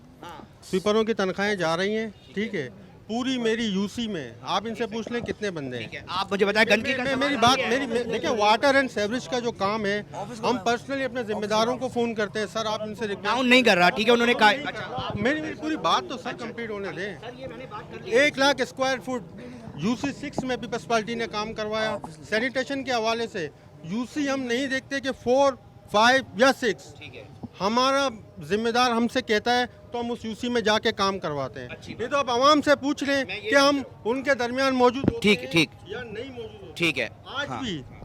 स्वीपरों की तनख्वाहें जा रही हैं, ठीक है, पूरी मेरी यूसी में। आप इनसे पूछ लें कितने बंदे हैं। आप मुझे बताएं, गंदगी का मेरी बात देखिए, वाटर एंड सेवरेज का जो काम है, हम पर्सनली अपने जिम्मेदारों को फ़ोन करते हैं, सर आप इनसे डाउन नहीं कर रहा, ठीक है, उन्होंने कहा। अच्छा, मेरी पूरी बात तो सर कंप्लीट होने दें। 1 लाख स्क्वायर फुट UC6 में पीपल्स पार्टी ने काम करवाया। सैनिटेशन के हवाले से UC हम नहीं देखते कि 4, 5 या 6, हमारा जिम्मेदार हमसे कहता है तो हम उस UC में जाके काम करवाते हैं। ये तो आप आवाम से पूछ लें कि हम उनके दरमियान मौजूद होते हैं या नहीं मौजूद। ठीक है।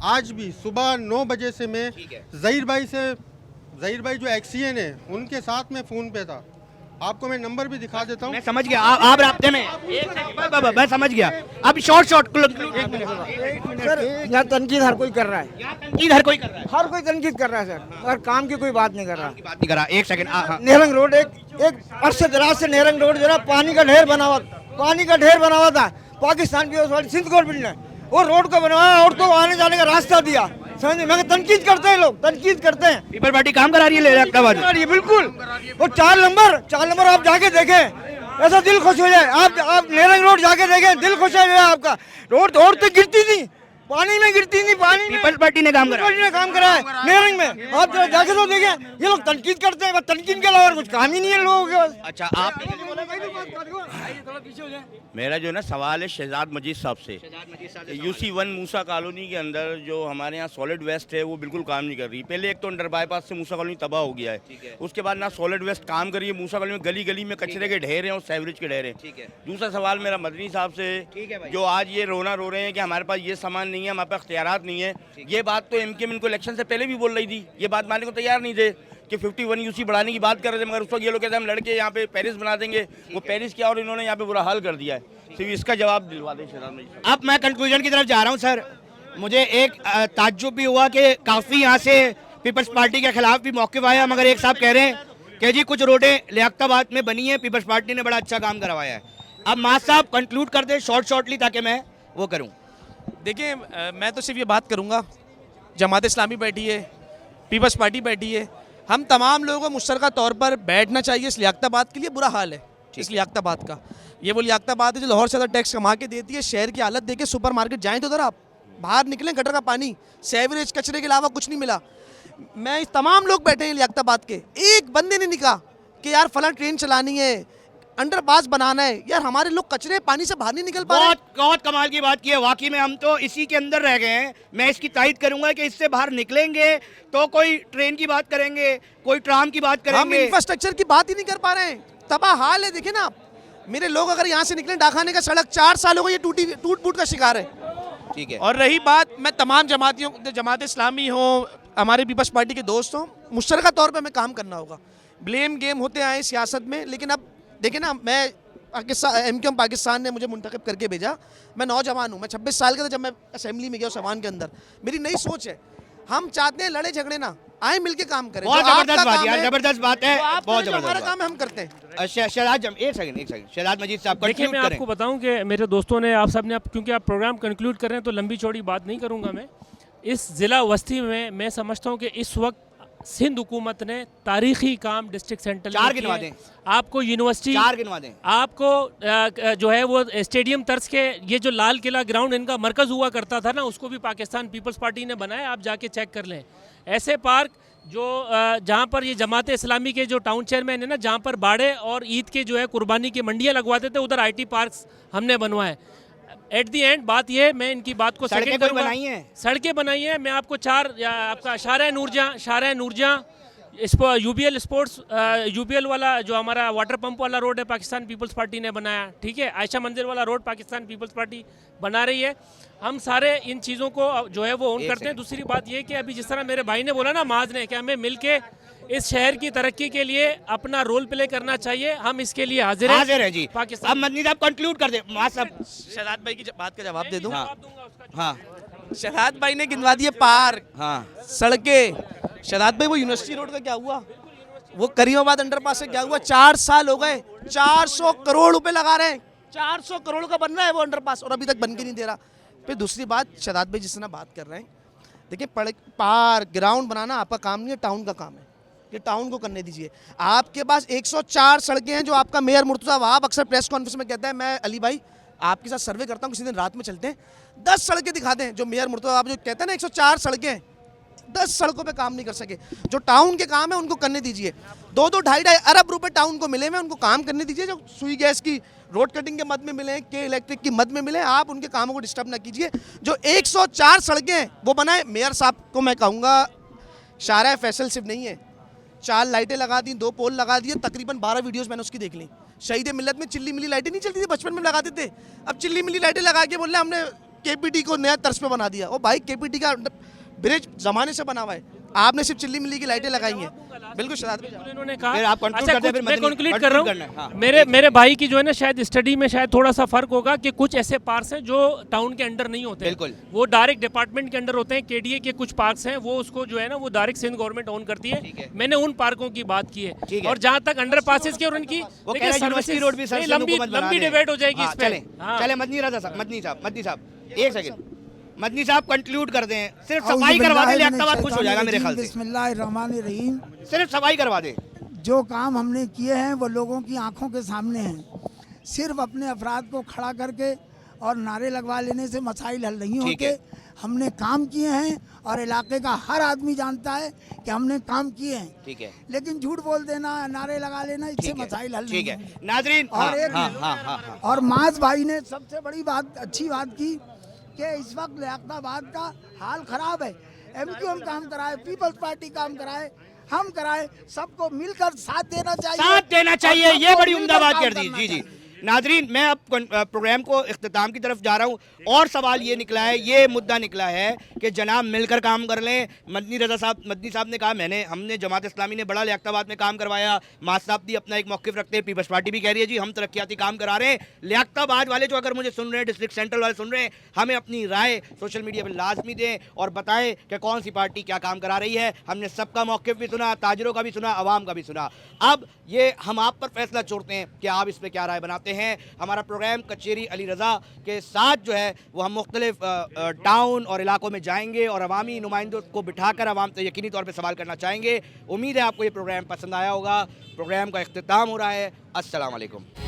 आज भी सुबह 9 बजे से मैं ज़हीर भाई जो एक्सीएन है उनके साथ में फ़ोन पे था। आपको मैं नंबर भी दिखा देता हूँ। मैं समझ गया, आप राब्ते में। मैं समझ गया। अब शॉर्ट सर, यहाँ तनकीद हर कोई कर रहा है, हर कोई तनकीद कर रहा है सर, और काम की कोई बात नहीं कर रहा। एक सेकंड। नेहरंग रोड एक अरसे दराज से नेहरंग रोड जो ना पानी का ढेर बना हुआ था। पाकिस्तान की सिंध गवर्नमेंट ने वो रोड को बनवाया और तो आने जाने का रास्ता दिया। समझे, मगर तनकीद करते हैं लोग, तनकीद करते हैं। पीपल पार्टी काम करा रही है लियाकताबाद, बिल्कुल। वो 4 नंबर आप जाके देखें, ऐसा दिल खुश हो जाए। आप नेहरंग रोड जाके देखें, दिल खुश हो जाए आपका। रोड तो गिरती थी, पानी में गिरती थी, पानी में। पीपल्स पार्टी ने काम करा है नेहरंग में। आप जरा जाके तो देखें, ये लोग तनकीद करते हैं, तनकीद के अलावा कुछ काम ही नहीं है लोगों के पास। अच्छा, आप मेरा जो है ना सवाल है शहजाद मजीद साहब से। UC1 मूसा कॉलोनी के अंदर जो हमारे यहाँ सॉलिड वेस्ट है वो बिल्कुल काम नहीं कर रही। पहले एक तो अंडर बाईपास से मूसा कॉलोनी तबाह हो गया है, उसके बाद ना सॉलिड वेस्ट काम कर रही है। मूसा कॉलोनी में गली गली में कचरे के ढेर हैं और सेवरेज के ढेर हैं। दूसरा सवाल मेरा मदनी साहब से, जो आज ये रोना रो रहे हैं कि हमारे पास ये सामान नहीं है, हमारे पास इख्तियारात नहीं है, ये बात तो MKM इनको इलेक्शन से पहले भी बोल रही थी, ये बात मानने को तैयार नहीं थे कि 51 UC बढ़ाने की बात कर रहे थे, मगर उस वक्त ये लोग कहते हैं हम लड़के यहाँ पे पेरिस बना देंगे। वो पेरिस क्या, और इन्होंने यहाँ पे बुरा हाल कर दिया है। सिर्फ इसका जवाब दिलवा दें शहजाद मजीद। अब मैं कंक्लूजन की तरफ जा रहा हूँ सर। मुझे एक ताज्जुब भी हुआ कि काफ़ी यहाँ से पीपल्स पार्टी के खिलाफ भी मौक़िफ़ आया, मगर एक साहब कह रहे हैं कि जी कुछ रोडें लियाकताबाद में बनी है, पीपल्स पार्टी ने बड़ा अच्छा काम करवाया है। अब माज साहब कंक्लूड कर दें शॉर्टली ताकि मैं वो करूँ। देखिए, मैं तो सिर्फ ये बात करूँगा, जमात इस्लामी बैठी है, पीपल्स पार्टी बैठी है, हम तमाम लोगों को मुश्तरका तौर पर बैठना चाहिए। इस लियाकताबाद के लिए बुरा हाल है, इस लियाकताबाद का। ये वो लियाकताबाद है जो लाहौर से ज़्यादा टैक्स कमा के देती है। शहर की हालत देखे, सुपर मार्केट जाएँ तो उधर आप बाहर निकलें, गटर का पानी, सेवरेज, कचरे के अलावा कुछ नहीं मिला। मैं इस तमाम लोग बैठे हैं लियाकताबाद के, एक बंदे ने नहीं कहा कि यार फलां ट्रेन चलानी है, अंडरपास बनाना है। यार हमारे लोग कचरे पानी से बाहर नहीं निकल पा रहे। बहुत कमाल की बात की है, वाकई में हम तो इसी के अंदर रह गए हैं। मैं इसकी तायद करूंगा कि इससे बाहर निकलेंगे तो कोई ट्रेन की बाट करेंगे, कोई ट्राम की बात करेंगे। हम इंफ्रास्ट्रक्चर की बात ही नहीं कर पा रहे हैं, तबाह हाल है। देखिए ना आप, मेरे लोग अगर यहाँ से निकले, डाखाने का सड़क 4 सालों को ये टूट फूट का शिकार है। ठीक है। और रही बात, मैं तमाम जमात इस्लामी हो, हमारे पीपल्स पार्टी के दोस्त हों, मुश्तरका तौर पर हमें काम करना होगा। ब्लेम गेम होते आए सियासत में, लेकिन अब देखिए ना, मैं पाकिस्तान एमक्यूएम पाकिस्तान ने मुझे मुंतखब करके भेजा। मैं नौजवान हूँ, मैं 26 साल का था जब मैं असेंबली में गया सवान के अंदर। मेरी नई सोच है, हम चाहते हैं लड़े झगड़े ना, आए मिलके काम करें। बहुत जबरदस्त बात यार, जबरदस्त बात है, बहुत जबरदस्त। हमारा काम है, हम करते हैं। शहजाद एक सेकंड शहजाद मजीद साहब देखिए, कंक्लूड मैं करें। आपको बताऊं कि मेरे दोस्तों ने, आप सब ने, क्योंकि आप प्रोग्राम कंक्लूड कर रहे हैं तो लंबी चौड़ी बात नहीं करूंगा मैं। इस ज़िला वस्ती में मैं समझता हूं कि इस वक्त सिंध हुकूमत ने तारीखी काम डिस्ट्रिक्ट सेंटर चार गिनवा दें, आपको यूनिवर्सिटी, चार गिनवा दें, आपको जो है वो स्टेडियम तर्ज के ये जो लाल किला ग्राउंड इनका मरकज़ हुआ करता था ना, उसको भी पाकिस्तान पीपल्स पार्टी ने बनाया, आप जाके चेक कर लें। ऐसे पार्क जो जहाँ पर ये जमात इस्लामी के जो टाउन चेयरमैन है ना, जहाँ पर बाड़े और ईद के जो है कुर्बानी की मंडियाँ लगवाते थे, उधर IT पार्क्स हमने बनवाए। एट दी एंड बात ये, मैं इनकी बात को सड़कें कोई बनाई हैं? सड़कें बनाई हैं। मैं आपको आपका शारा नूरजहाँ UBL स्पोर्ट्स UBL वाला जो हमारा वाटर पंप वाला रोड है, पाकिस्तान पीपल्स पार्टी ने बनाया, ठीक है। आयशा मंदिर वाला रोड पाकिस्तान पीपल्स पार्टी बना रही है। हम सारे इन चीज़ों को जो है वो ऑन करते हैं। दूसरी बात ये कि अभी जिस तरह मेरे भाई ने बोला ना, माज ने, कि हमें मिल के इस शहर की तरक्की के लिए अपना रोल प्ले करना चाहिए, हम इसके लिए हाजिर हैं जी। पाकिस्तान। अब मदनी साहब कंक्लूड कर दे। माज साहब, शहजाद भाई की बात का जवाब दे दूं। हाँ, शहजाद भाई ने गिनवा दिए पार्क, हाँ, सड़कें। शहजाद भाई, वो यूनिवर्सिटी रोड का क्या हुआ? वो करीमाबाद अंडरपास से क्या हुआ? 4 साल हो गए, 400 करोड़ रुपए लगा रहे हैं, 400 करोड़ का बन रहा है वो अंडरपास, और अभी तक बन के नहीं दे रहा। फिर दूसरी बात, शहजाद भाई जिस तरह बात कर रहे हैं, देखिए पार्क ग्राउंड बनाना आपका काम नहीं है, टाउन का काम है। ये टाउन को करने दीजिए। आपके पास 104 सड़कें हैं जो आपका मेयर मुर्तज़ा वहाब अक्सर प्रेस कॉन्फ्रेंस में कहता है, मैं अली भाई आपके साथ सर्वे करता हूँ, किसी दिन रात में चलते हैं, 10 सड़कें दिखा दें। जो मेयर मुर्तज़ा वहाब जो कहता है ना 104 सड़कें, 10 सड़कों पे काम नहीं कर सके। जो टाउन के काम है उनको करने दीजिए। 2-2, 2.5 अरब रुपए टाउन को मिले हुए, उनको काम करने दीजिए। जो सुई गैस की रोड कटिंग के मद में मिले, के इलेक्ट्रिक की मद में मिले, आप उनके कामों को डिस्टर्ब ना कीजिए। जो 104 सड़कें वो बनाए। मेयर साहब को मैं कहूँगा, शारा फैसल सिर्फ नहीं है, 4 लाइटें लगा दी, 2 पोल लगा दिए, तकरीबन 12 वीडियोस मैंने उसकी देख ली। शहीद मिल्लत में चिल्ली मिली लाइटें नहीं चलती थी, बचपन में लगाते थे, अब चिल्ली मिली लाइटें लगा के बोल रहे हमने KPT को नया तर्ज पे बना दिया। ओ भाई, KPT का ब्रिज जमाने से बना हुआ है, आपने सिर्फ चिल्ली मिली की लाइटें लगाई हैं। बिल्कुल शहजाद भाई, उन्होंने कहा। फिर आप conclude करते हैं, फिर मैं मदनी- कंक्लूड कर रहा conclude करना है, हूँ। हाँ। मेरे भाई की जो है ना, शायद स्टडी में शायद थोड़ा सा फर्क होगा कि कुछ ऐसे पार्क्स हैं जो टाउन के अंडर नहीं होते, बिल्कुल, वो डायरेक्ट डिपार्टमेंट के अंडर होते हैं। KDA के कुछ पार्क्स हैं, वो उसको जो है ना वो डायरेक्ट सिंध गवर्नमेंट ओन करती है। मैंने उन पार्कों की बात की है। और जहाँ तक अंडर पासेस की और उनकी वो कह रहे हैं यूनिवर्सिटी रोड भी सर लंबी डिबेट हो जाएगी इस पे। चले मदनी साहब एक सेकंड, मदनी साहब कंक्लूड कर दें। सिर्फ सफाई करवा दे, लियाकताबाद खुश हो जाएगा मेरे ख्याल से। बिस्मिल्लाहिर्रहमानिर्रहीम। सिर्फ सफाई करवा दे। जो काम हमने किए हैं वो लोगों की आंखों के सामने हैं। सिर्फ अपने अफराद को खड़ा करके और नारे लगवा लेने से मसाइल हल नहीं होते। हमने काम किए हैं और इलाके का हर आदमी जानता है कि हमने काम किए हैं। ठीक है, लेकिन झूठ बोल देना, नारे लगा लेना, इससे मसाइल हल नहीं है। होंगे। नाजरीन, और और माज भाई ने सबसे बड़ी बात, अच्छी बात की कि इस वक्त लियाकताबाद का हाल खराब है। MQM काम कराए, पीपल्स पार्टी काम कराए, हम कराए, सबको मिलकर साथ देना चाहिए। ये बड़ी उम्दा बात कर दी। जी नाजरीन, मैं अब प्रोग्राम को इख्तिताम की तरफ जा रहा हूँ। और सवाल ये निकला है, ये मुद्दा निकला है कि जनाब मिलकर काम कर लें। मदनी साहब ने कहा हमने जमात इस्लामी ने बड़ा लियाकताबाद में काम करवाया। मास साहब भी अपना एक मौक़िफ़ रखते हैं, पीपल्स पार्टी भी कह रही है जी हम तरक्याती काम करा रहे हैं। लियाकताबाद वाले जो अगर मुझे सुन रहे हैं, डिस्ट्रिक्ट सेंट्रल वाले सुन रहे हैं, हमें अपनी राय सोशल मीडिया पर लाजमी दें और बताएं कि कौन सी पार्टी क्या काम करा रही है। हमने सबका मौक़िफ़ भी सुना, ताजरों का भी सुना, अवाम का भी सुना। अब ये हम आप पर फैसला छोड़ते हैं कि आप इस पर क्या राय बनाते हैं। हमारा प्रोग्राम कचेरी अली रज़ा के साथ जो है वो हम मुख्तलिफ टाउन और इलाकों में जाएंगे और अवामी नुमाइंदों को बिठाकर अवाम से यकीनी तौर पर सवाल करना चाहेंगे। उम्मीद है आपको ये प्रोग्राम पसंद आया होगा। प्रोग्राम का इख्तिताम हो रहा है। अस्सलाम वालेकुम।